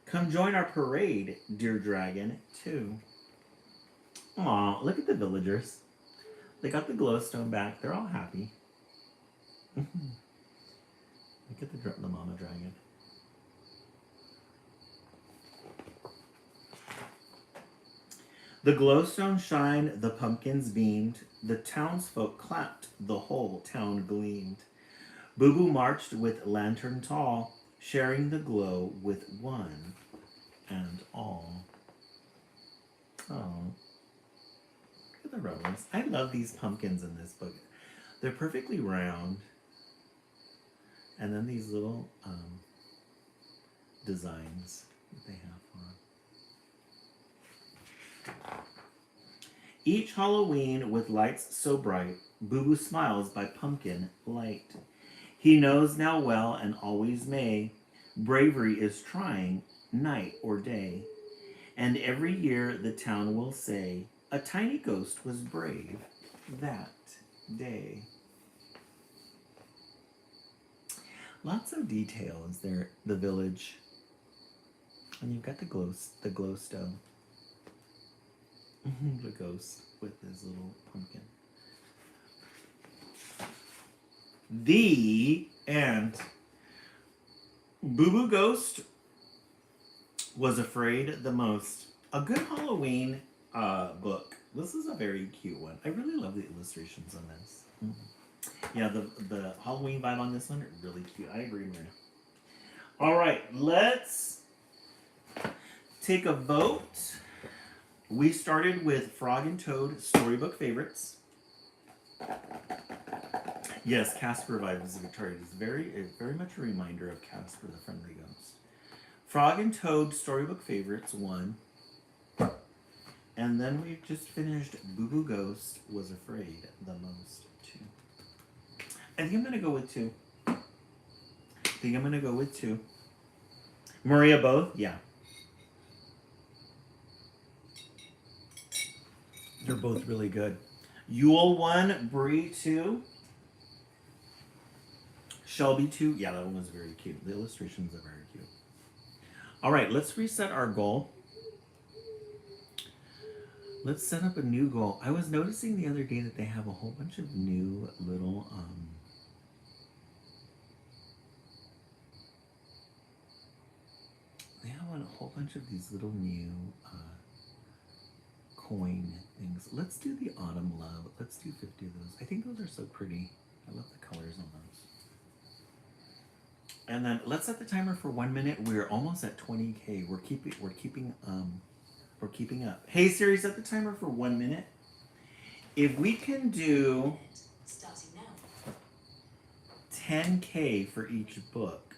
Come join our parade, dear dragon, too. Aw, look at the villagers. They got the glowstone back. They're all happy. Look at the mama dragon. The glowstone shined, the pumpkins beamed, the townsfolk clapped, the whole town gleamed. Boo Boo marched with lantern tall, sharing the glow with one and all. Oh, look at the rose. I love these pumpkins in this book. They're perfectly round. And then these little designs that they have on. Each Halloween with lights so bright, Boo Boo smiles by pumpkin light. He knows now well and always may, bravery is trying night or day. And every year the town will say, a tiny ghost was brave that day. Lots of details there, the village. And you've got the glowstone. The ghost with his little pumpkin. The end. Boo Boo Ghost was afraid the most. A good Halloween book. This is a very cute one. I really love the illustrations on this. Yeah, the Halloween vibe on this one, really cute. I agree, Maria. All right, let's take a vote. We started with Frog and Toad storybook favorites. Yes, Casper vibes of Victoria is very much a reminder of Casper the Friendly Ghost. Frog and Toad storybook favorites 1. And then we just finished Boo Boo Ghost was afraid the most 2. I think I'm gonna go with 2. Maria, both? Yeah. They're both really good. Yule 1, Bree 2. Shelby 2. Yeah, that one was very cute. The illustrations are very cute. All right, let's reset our goal. Let's set up a new goal. I was noticing the other day that they have a whole bunch of new little they have a whole bunch of these little new coin things. Let's do the Autumn Love. Let's do 50 of those. I think those are so pretty. I love the colors on those. And then let's set the timer for 1 minute. We're almost at 20K. We're keeping up. Hey Siri, set the timer for 1 minute. If we can do 10K for each book,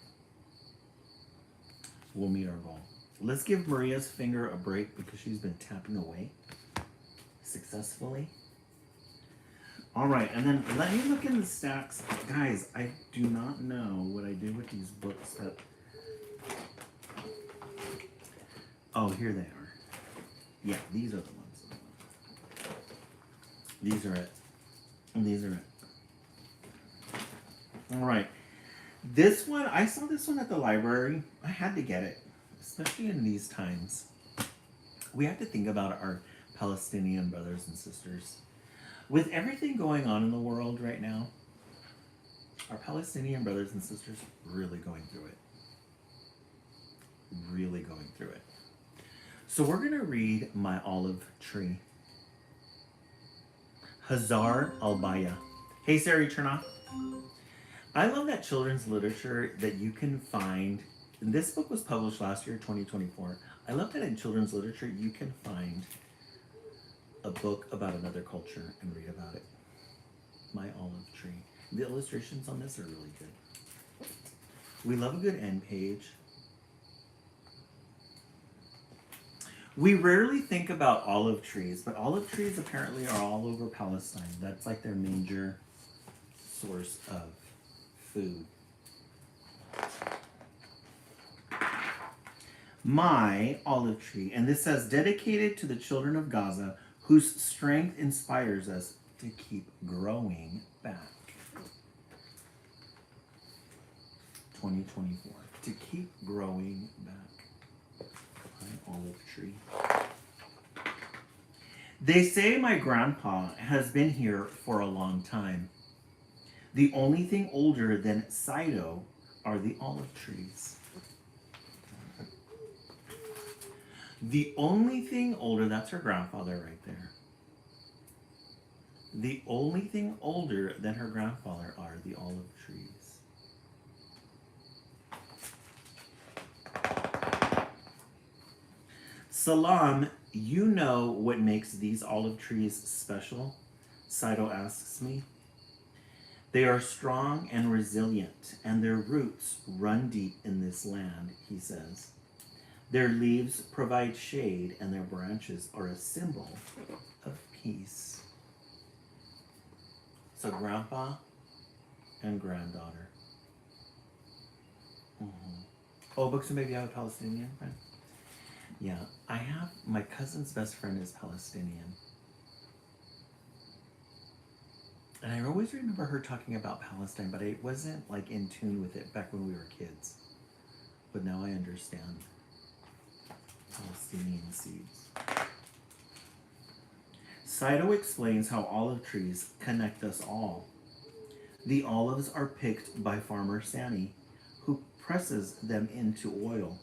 we'll meet our goal. Let's give Maria's finger a break because she's been tapping away successfully. All right, and then let me look in the stacks. Guys, I do not know what I did with these books that... Oh, here they are. Yeah, these are the ones. These are it. These are it. All right. This one, I saw this one at the library. I had to get it, especially in these times. We have to think about our Palestinian brothers and sisters. With everything going on in the world right now, Our Palestinian brothers and sisters really going through it. Really going through it. So we're going to read My Olive Tree. Hazar al-Baya. Hey Sari, turn off. I love that children's literature that you can find. This book was published last year, 2024. I love that in children's literature you can find a book about another culture and read about it. My Olive Tree. The illustrations on this are really good. We love a good end page. We rarely think about olive trees, but olive trees apparently are all over Palestine. That's like their major source of food. My olive tree, and this says, dedicated to the children of Gaza, whose strength inspires us to keep growing back. 2024. To keep growing back. My olive tree. They say my grandpa has been here for a long time. The only thing older than Sido are the olive trees. The only thing older, that's her grandfather right there. The only thing older than her grandfather are the olive trees. Salam, you know what makes these olive trees special? Sido asks me. They are strong and resilient, and their roots run deep in this land, he says. Their leaves provide shade, and their branches are a symbol of peace. So grandpa and granddaughter. Mm-hmm. Oh, Books and Baby, you have a Palestinian friend? Yeah, I have, my cousin's best friend is Palestinian. And I always remember her talking about Palestine, but I wasn't like in tune with it back when we were kids. But now I understand. Palestinian seeds. Sido explains how olive trees connect us all. The olives are picked by farmer Sani, who presses them into oil.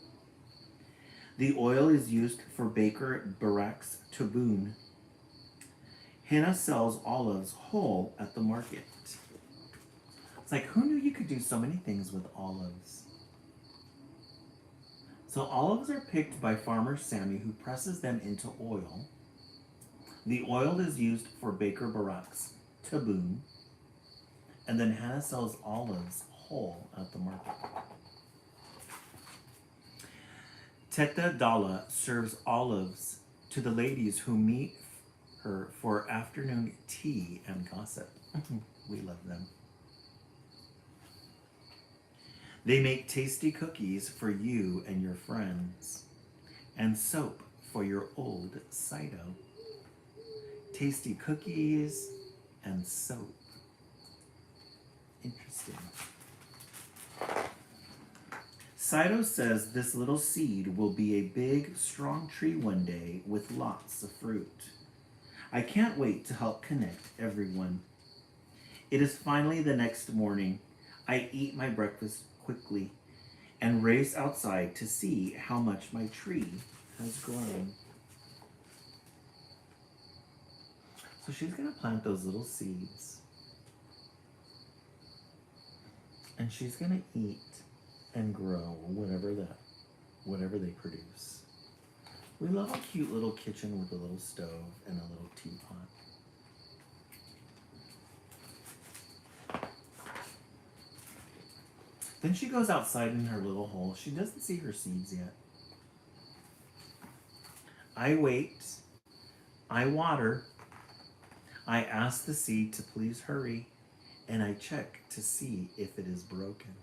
The oil is used for Baker Barak's tabboune. Hannah sells olives whole at the market. It's like, who knew you could do so many things with olives? So olives are picked by farmer Sammy, who presses them into oil. The oil is used for Baker Barak's tabboune. And then Hannah sells olives whole at the market. Teta Dalla serves olives to the ladies who meet her for afternoon tea and gossip. We love them. They make tasty cookies for you and your friends, and soap for your old Sido. Tasty cookies and soap. Interesting. Sido says this little seed will be a big, strong tree one day with lots of fruit. I can't wait to help connect everyone. It is finally the next morning. I eat my breakfast quickly and race outside to see how much my tree has grown. So she's going to plant those little seeds. And she's going to eat and grow whatever they produce. We love a cute little kitchen with a little stove and a little teapot. Then she goes outside in her little hole. She doesn't see her seeds yet. I wait. I water. I ask the seed to please hurry. And I check to see if it is broken.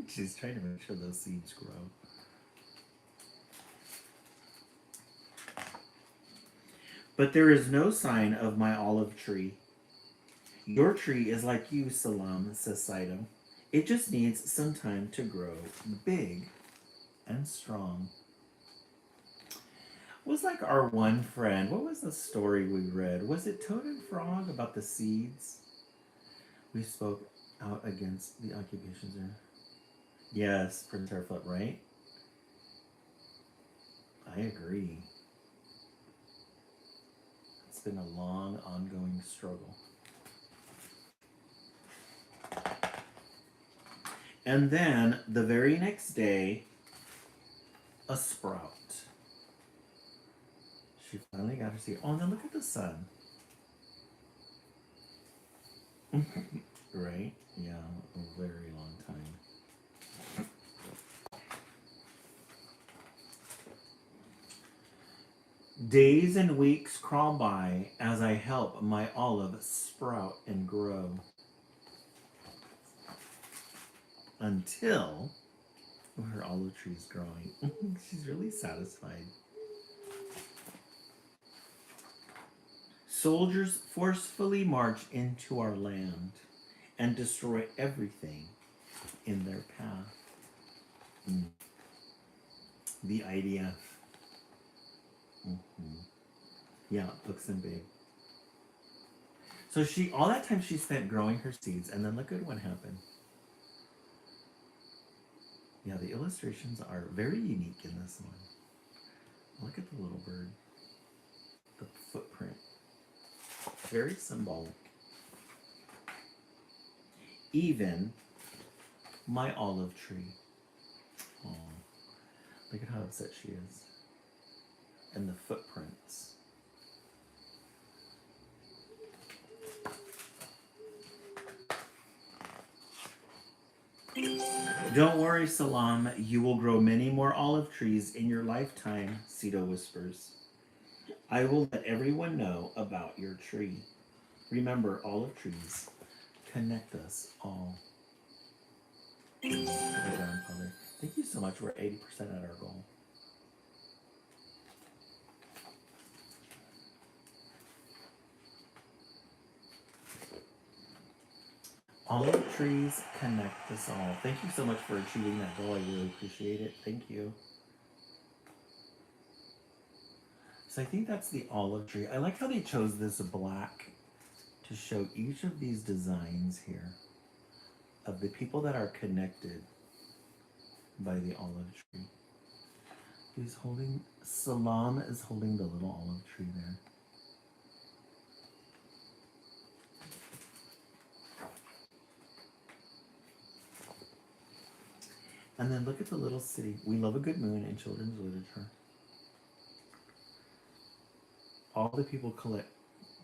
She's trying to make sure those seeds grow. But there is no sign of my olive tree. Your tree is like you, Salam, says Sido. It just needs some time to grow big and strong. It was like our one friend. What was the story we read? Was it Toad and Frog about the seeds? We spoke. out against the occupations there. Yes, Prince Hairfoot, right? I agree. It's been a long, ongoing struggle. And then the very next day, a sprout. She finally got her seed. Oh, and then look at the sun. Right? Yeah, a very long time. Days and weeks crawl by as I help my olive sprout and grow. Until her olive tree's growing. She's really satisfied. Soldiers forcefully march into our land and destroy everything in their path. Mm. The idea. Mm-hmm. Yeah, it looks them big. So she, all that time she spent growing her seeds, and then look at what happened. Yeah, the illustrations are very unique in this one. Look at the little bird, the footprint. Very symbolic. Even my olive tree. Oh, look at how upset she is. And the footprints. Don't worry, Salam. You will grow many more olive trees in your lifetime, Sito whispers. I will let everyone know about your tree. Remember, olive trees connect us all. Grandfather. Thank you so much. We're 80% at our goal. Olive trees connect us all. Thank you so much for achieving that goal. I really appreciate it. Thank you. So I think that's the olive tree. I like how they chose this black to show each of these designs here of the people that are connected by the olive tree. He's holding, Salam is holding the little olive tree there. And then look at the little city. We love a good moon in children's literature. All the people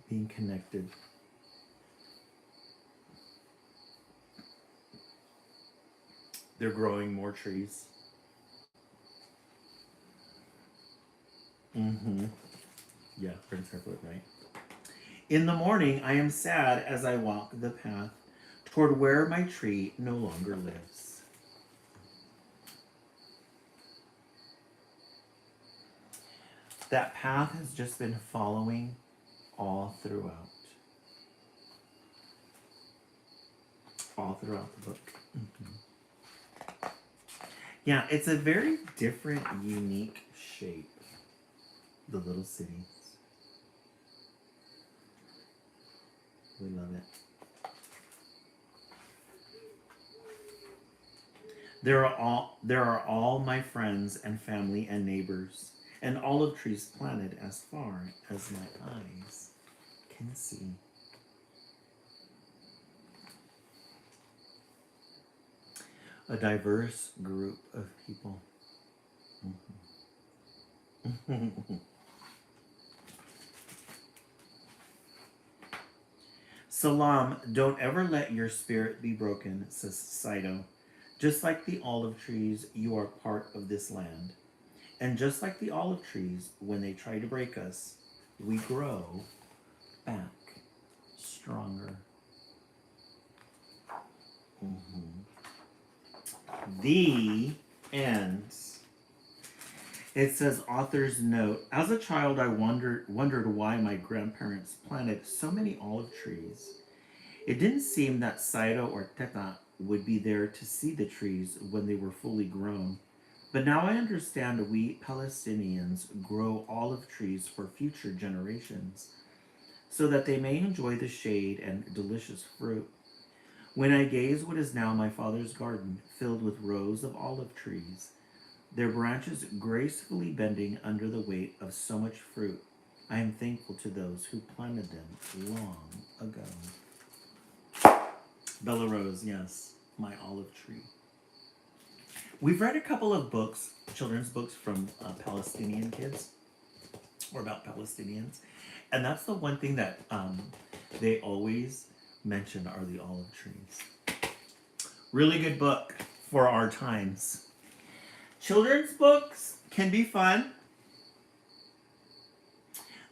being connected. They're growing more trees. Mm-hmm. Yeah, Prince Harfoot, right? In the morning, I am sad as I walk the path toward where my tree no longer lives. That path has just been following all throughout. All throughout the book. Mm-hmm. Yeah, it's a very different, unique shape. The little cities. We love it. There are all my friends and family and neighbors, and olive trees planted as far as my eyes can see. A diverse group of people. Mm-hmm. Salam, don't ever let your spirit be broken, says Saito. Just like the olive trees, you are part of this land. And just like the olive trees, when they try to break us, we grow back stronger. Mm-hmm. The end. It says, author's note, as a child I wondered why my grandparents planted so many olive trees. It didn't seem that Saito or Teta would be there to see the trees when they were fully grown. But now I understand we Palestinians grow olive trees for future generations, so that they may enjoy the shade and delicious fruit. When I gaze what is now my father's garden, filled with rows of olive trees, their branches gracefully bending under the weight of so much fruit, I am thankful to those who planted them long ago. Bella Rose, yes, my olive tree. We've read a couple of books, children's books from Palestinian kids, or about Palestinians, and that's the one thing that they always mention are the olive trees. Really good book for our times. Children's books can be fun.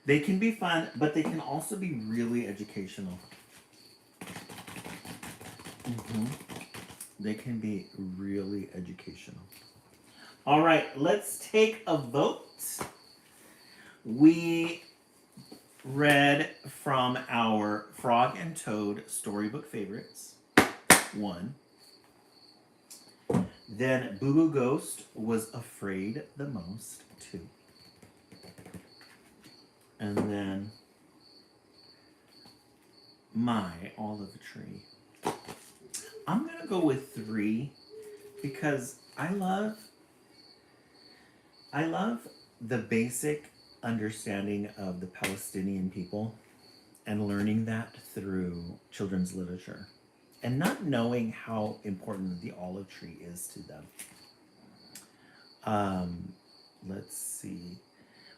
They can be fun, but they can also be really educational. They can be really educational. All right, let's take a vote. We read from our Frog and Toad storybook favorites. 1. Then Boo Boo Ghost was afraid the most. 2. And then My Olive Tree. I'm gonna go with 3 because I love the basic understanding of the Palestinian people and learning that through children's literature and not knowing how important the olive tree is to them. Let's see.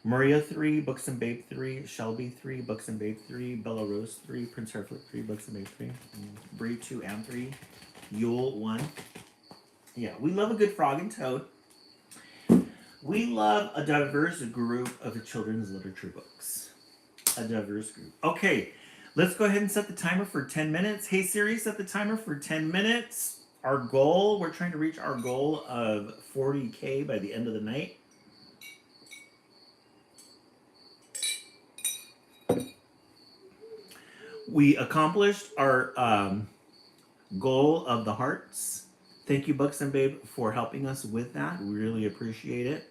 Maria 3, Books and Babe 3, Shelby 3, Books and Babe 3, Bella Rose 3, Prince Hairflip 3, Books and Babe 3, Bree 2 and 3, Yule 1. Yeah, we love a good Frog and Toad. We love a diverse group of children's literature books. A diverse group. Okay, let's go ahead and set the timer for 10 minutes. Hey Siri, set the timer for 10 minutes. Our goal, we're trying to reach our goal of 40K by the end of the night. We accomplished our goal of the hearts. Thank you, Books and Babe, for helping us with that. We really appreciate it.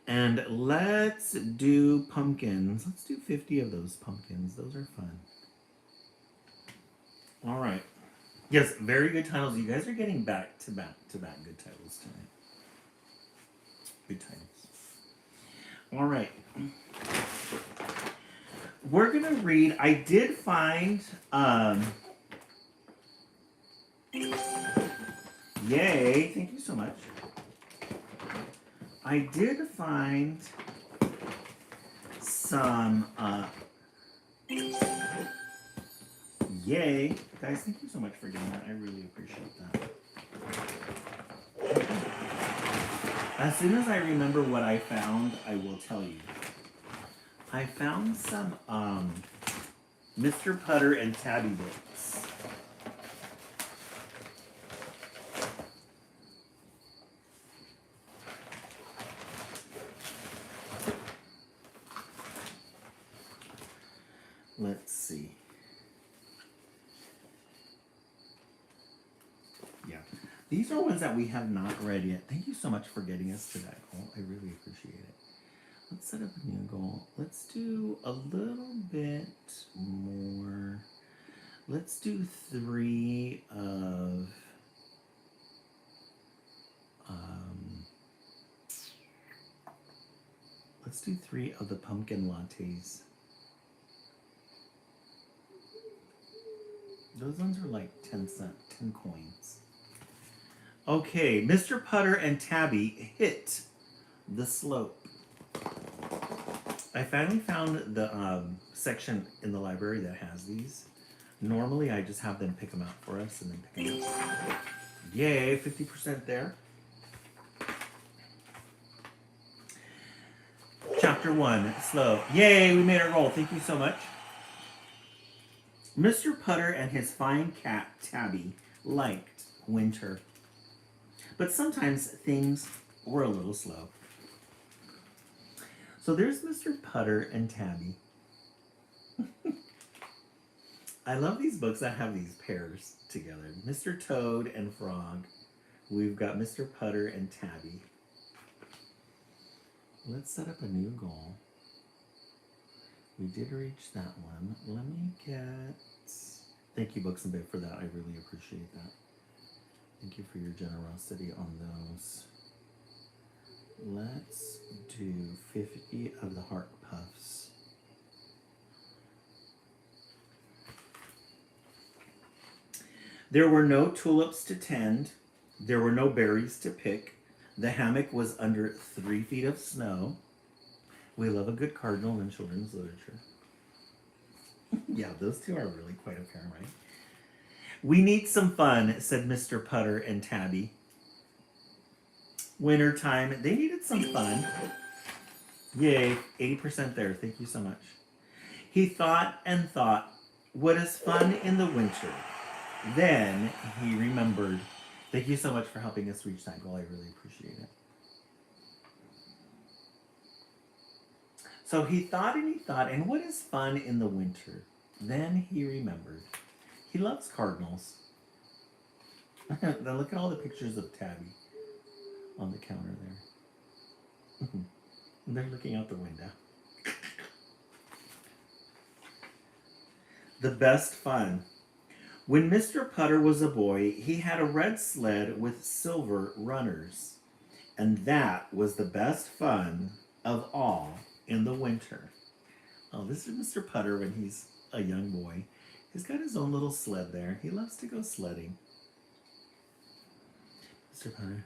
And let's do pumpkins. Let's do 50 of those pumpkins. Those are fun. All right. Yes, very good titles. You guys are getting back to back good titles tonight. Good titles. All right. We're going to read. I did find... Yay. Thank you so much. I did find some, yay. Guys, thank you so much for doing that. I really appreciate that. As soon as I remember what I found, I will tell you. I found some, Mr. Putter and Tabby books. Let's see. Yeah. These are ones that we have not read yet. Thank you so much for getting us to that goal. I really appreciate it. Let's set up a new goal. Let's do a little bit more. Let's do 3 of... let's do 3 of the pumpkin lattes. Those ones are like 10 coins. Okay, Mr. Putter and Tabby hit the slope. I finally found the section in the library that has these. Normally, I just have them pick them out for us and then pick them up. Yay, 50% there. Chapter 1, slow. Yay, we made our goal. Thank you so much. Mr. Putter and his fine cat, Tabby, liked winter. But sometimes things were a little slow. So there's Mr. Putter and Tabby. I love these books that have these pairs together. Mr. Toad and Frog. We've got Mr. Putter and Tabby. Let's set up a new goal. We did reach that one. Let me get Thank you, Books and Babe, for that. I really appreciate that. Thank you for your generosity on those. Let's do 50 of the Heart Puffs. There were no tulips to tend. There were no berries to pick. The hammock was under 3 feet of snow. We love a good cardinal in children's literature. Yeah, those two are really quite apparent, right? We need some fun, said Mr. Putter and Tabby. Wintertime, they needed some fun. Yay, 80% there. Thank you so much. He thought and thought, what is fun in the winter? Then he remembered. Thank you so much for helping us reach that goal. I really appreciate it. So he thought, and what is fun in the winter? Then he remembered. He loves cardinals. Now look at all the pictures of Tabby on the counter there. They're looking out the window. The best fun. When Mr. Putter was a boy, he had a red sled with silver runners. And that was the best fun of all in the winter. Oh, this is Mr. Putter when he's a young boy. He's got his own little sled there. He loves to go sledding. Mr. Putter.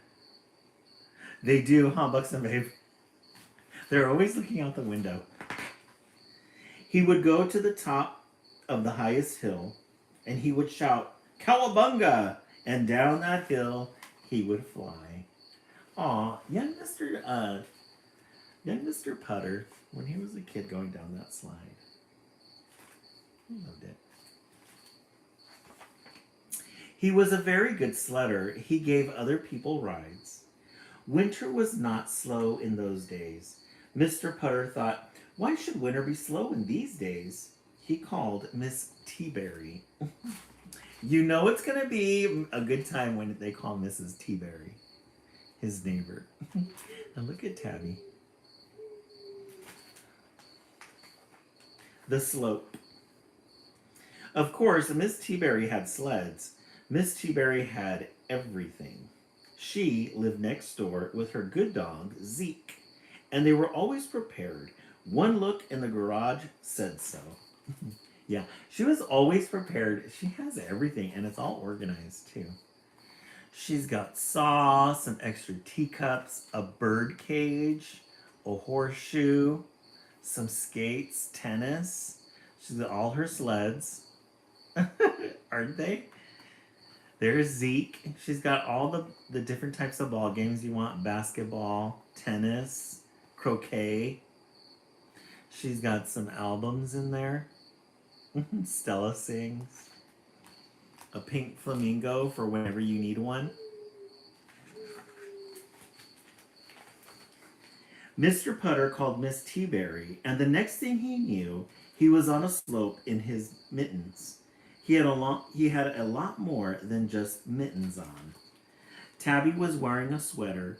They do, huh, Bucks and Babe? They're always looking out the window. He would go to the top of the highest hill, and he would shout, "Cowabunga!" And down that hill he would fly. Aw, young Mr. Putter, when he was a kid going down that slide. He loved it. He was a very good sledder. He gave other people rides. Winter was not slow in those days. Mr. Putter thought, why should winter be slow in these days? He called Miss Teaberry. You know it's going to be a good time when they call Mrs. Teaberry, his neighbor. And look at Tabby. The slope. Of course, Miss Teaberry had sleds. Miss Teaberry had everything. She lived next door with her good dog, Zeke, and they were always prepared. One look in the garage said so. Yeah, she was always prepared. She has everything, and it's all organized, too. She's got sauce, some extra teacups, a bird cage, a horseshoe, some skates, tennis. She's got all her sleds. Aren't they? There's Zeke. She's got all the different types of ball games you want. Basketball, tennis, croquet. She's got some albums in there. Stella sings. A pink flamingo for whenever you need one. Mr. Putter called Miss Teaberry, and the next thing he knew, he was on a slope in his mittens. He had a lot more than just mittens on. Tabby was wearing a sweater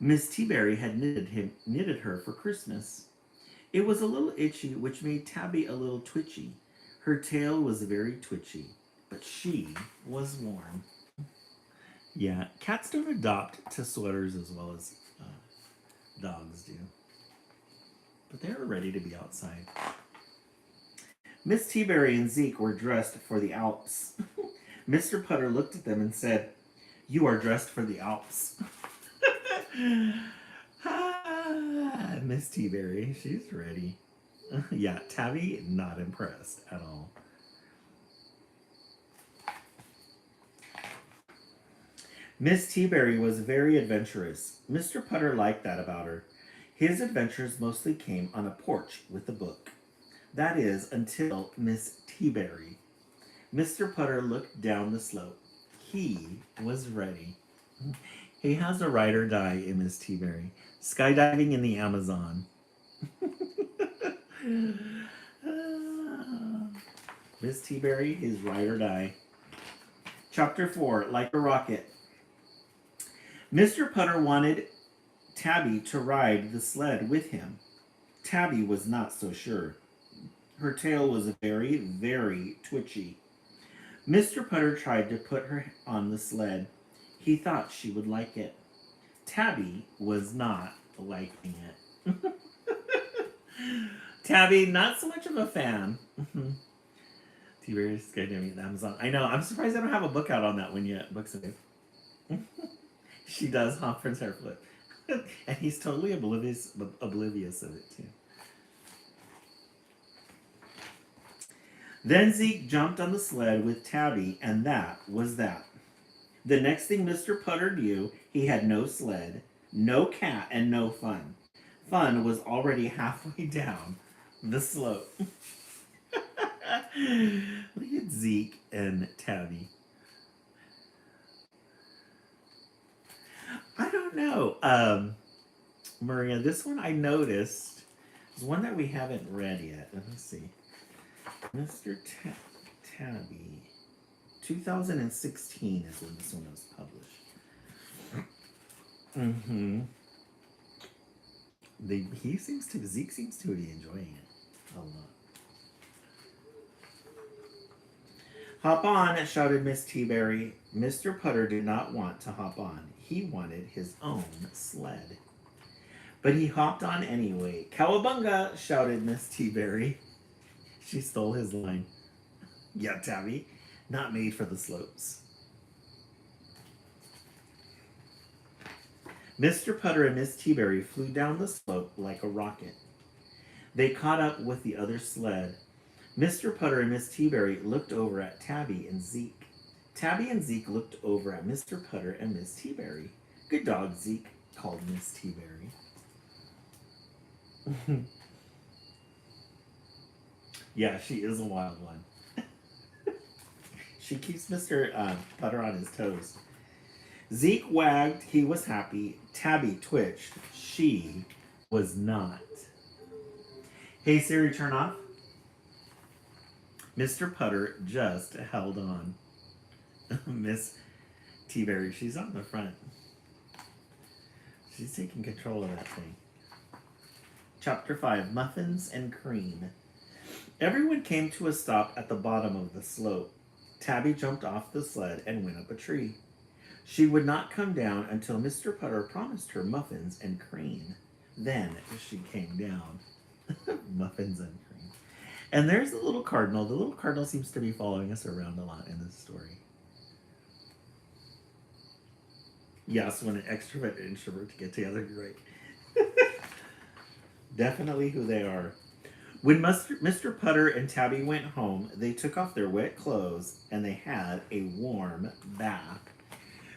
Miss Teaberry had knitted her for Christmas. It was a little itchy, which made Tabby a little twitchy. Her tail was very twitchy, but she was warm. Yeah, cats don't adopt to sweaters as well as dogs do. But they were ready to be outside. Miss Teaberry and Zeke were dressed for the Alps. Mr. Putter looked at them and said, "You are dressed for the Alps." Miss Teaberry, she's ready. Yeah, Tabby, not impressed at all. Miss Teaberry was very adventurous. Mr. Putter liked that about her. His adventures mostly came on a porch with a book. That is, until Miss Teaberry. Mr. Putter looked down the slope. He was ready. He has a ride or die in Miss Teaberry. Skydiving in the Amazon. Miss Teaberry is ride or die. Chapter 4, Like a Rocket. Mr. Putter wanted Tabby to ride the sled with him. Tabby was not so sure. Her tail was very, very twitchy. Mr. Putter tried to put her on the sled. He thought she would like it. Tabby was not liking it. Tabby, not so much of a fan. T-Berry scared me at Amazon. I know. I'm surprised I don't have a book out on that one yet. Books of it. She does hop Prince Hairflip. And he's totally oblivious of it, too. Then Zeke jumped on the sled with Tabby, and that was that. The next thing Mr. Putter knew, he had no sled, no cat, and no fun. Fun was already halfway down the slope. Look at Zeke and Tabby. I don't know. Maria, this one I noticed is one that we haven't read yet. Let me see. Mr. Tabby. 2016 is when this one was published. Mm-hmm. Zeke seems to be enjoying it a lot. Hop on, shouted Miss T-Berry. Mr. Putter did not want to hop on. He wanted his own sled. But he hopped on anyway. Cowabunga, shouted Miss T-Berry. She stole his line. Yeah, Tabby, not made for the slopes. Mr. Putter and Miss T-Berry flew down the slope like a rocket. They caught up with the other sled. Mr. Putter and Miss T-Berry looked over at Tabby and Zeke. Tabby and Zeke looked over at Mr. Putter and Miss T-Berry. Good dog, Zeke, called Miss T-Berry. Yeah, she is a wild one. She keeps Mr. Putter on his toes. Zeke wagged. He was happy. Tabby twitched. She was not. Hey, Siri, turn off. Mr. Putter just held on. Miss T-Berry, she's on the front. She's taking control of that thing. Chapter 5, Muffins and Cream. Everyone came to a stop at the bottom of the slope. Tabby jumped off the sled and went up a tree. She would not come down until Mr. Putter promised her muffins and cream. Then she came down. Muffins and cream. And there's the little cardinal. The little cardinal seems to be following us around a lot in this story. Yes, when an extrovert and introvert get together, you're right. Definitely who they are. When Mr. Putter and Tabby went home, they took off their wet clothes and they had a warm bath.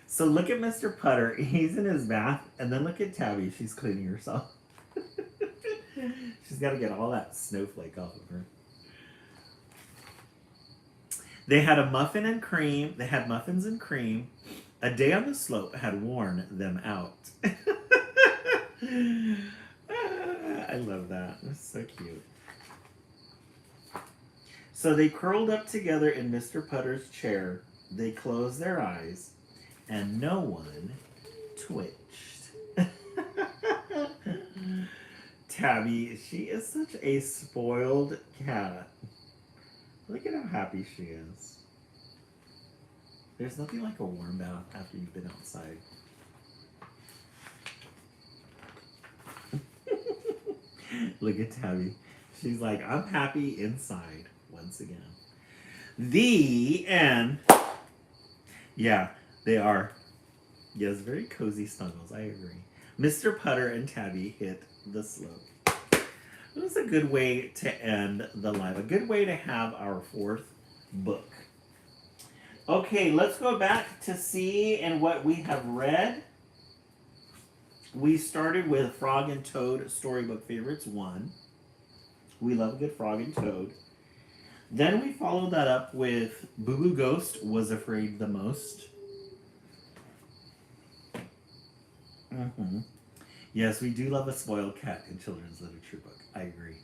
So look at Mr. Putter. He's in his bath. And then look at Tabby. She's cleaning herself. She's got to get all that snowflake off of her. They had a muffin and cream. They had muffins and cream. A day on the slope had worn them out. I love that. That's so cute. So they curled up together in Mr. Putter's chair. They closed their eyes, and no one twitched. Tabby, she is such a spoiled cat. Look at how happy she is. There's nothing like a warm bath after you've been outside. Look at Tabby. She's like, I'm happy inside once again. The end. Yeah, they are. Yes, very cozy snuggles. I agree. Mr. Putter and Tabby hit the slope. It was a good way to end the live. A good way to have our fourth book. Okay, let's go back to see and what we have read. We started with Frog and Toad Storybook Favorites 1. We love a good Frog and Toad. Then we followed that up with Boo Boo Ghost Was Afraid the Most. Mm-hmm. Yes, we do love a spoiled cat in children's literature book. I agree.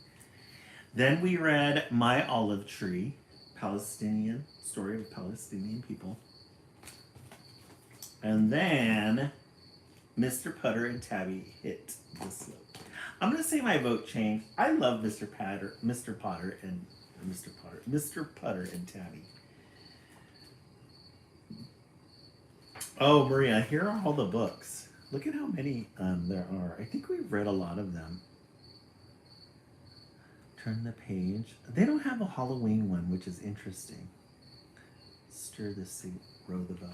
Then we read My Olive Tree, Palestinian story of Palestinian people. And then Mr. Putter and Tabby hit the slope. I'm gonna say my vote changed. I love Mr. Putter and Tabby. Oh, Maria, here are all the books. Look at how many there are. I think we've read a lot of them. Turn the page. They don't have a Halloween one, which is interesting. Stir the seat, row the boat.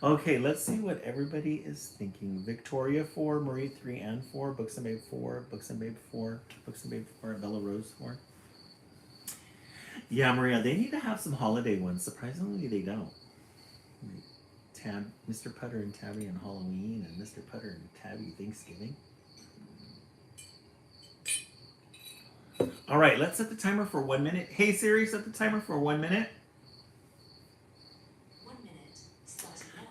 Okay, let's see what everybody is thinking. Victoria 4, Marie 3 and 4, Books and Babe 4, Books and Babe 4, Books and Babe 4, Bella Rose 4. Yeah, Maria, they need to have some holiday ones. Surprisingly, they don't. Mr. Putter and Tabby on Halloween, and Mr. Putter and Tabby Thanksgiving. All right, let's set the timer for 1 minute. Hey Siri, set the timer for 1 minute. 1 minute.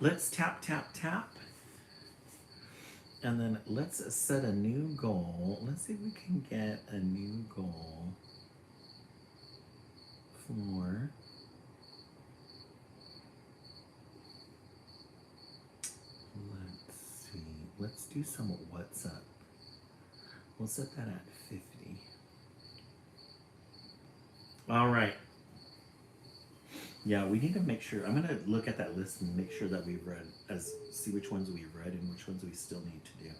Let's tap, tap, tap. And then let's set a new goal. Let's see if we can get a new goal for let's see. Let's do some what's up. We'll set that at 50. All right. Yeah, we need to make sure. I'm going to look at that list and make sure that we've read, see which ones we've read and which ones we still need to do.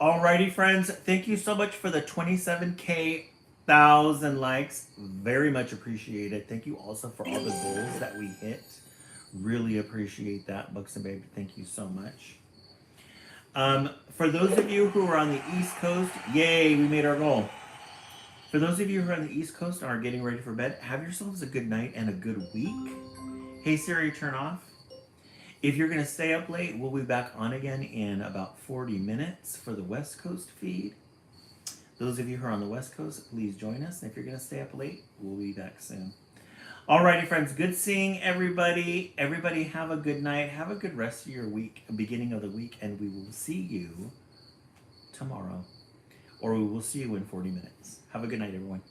Alrighty, friends. Thank you so much for the 27,000 likes. Very much appreciate it. Thank you also for all the goals that we hit. Really appreciate that, Books and Babe. Thank you so much. For those of you who are on the East Coast, yay, we made our goal. For those of you who are on the East Coast and are getting ready for bed, have yourselves a good night and a good week. Hey Siri, turn off. If you're going to stay up late, we'll be back on again in about 40 minutes for the West Coast feed. Those of you who are on the West Coast, please join us. And if you're going to stay up late, we'll be back soon. Alrighty, friends. Good seeing everybody. Everybody have a good night. Have a good rest of your week, beginning of the week, and we will see you tomorrow. Or we will see you in 40 minutes. Have a good night, everyone.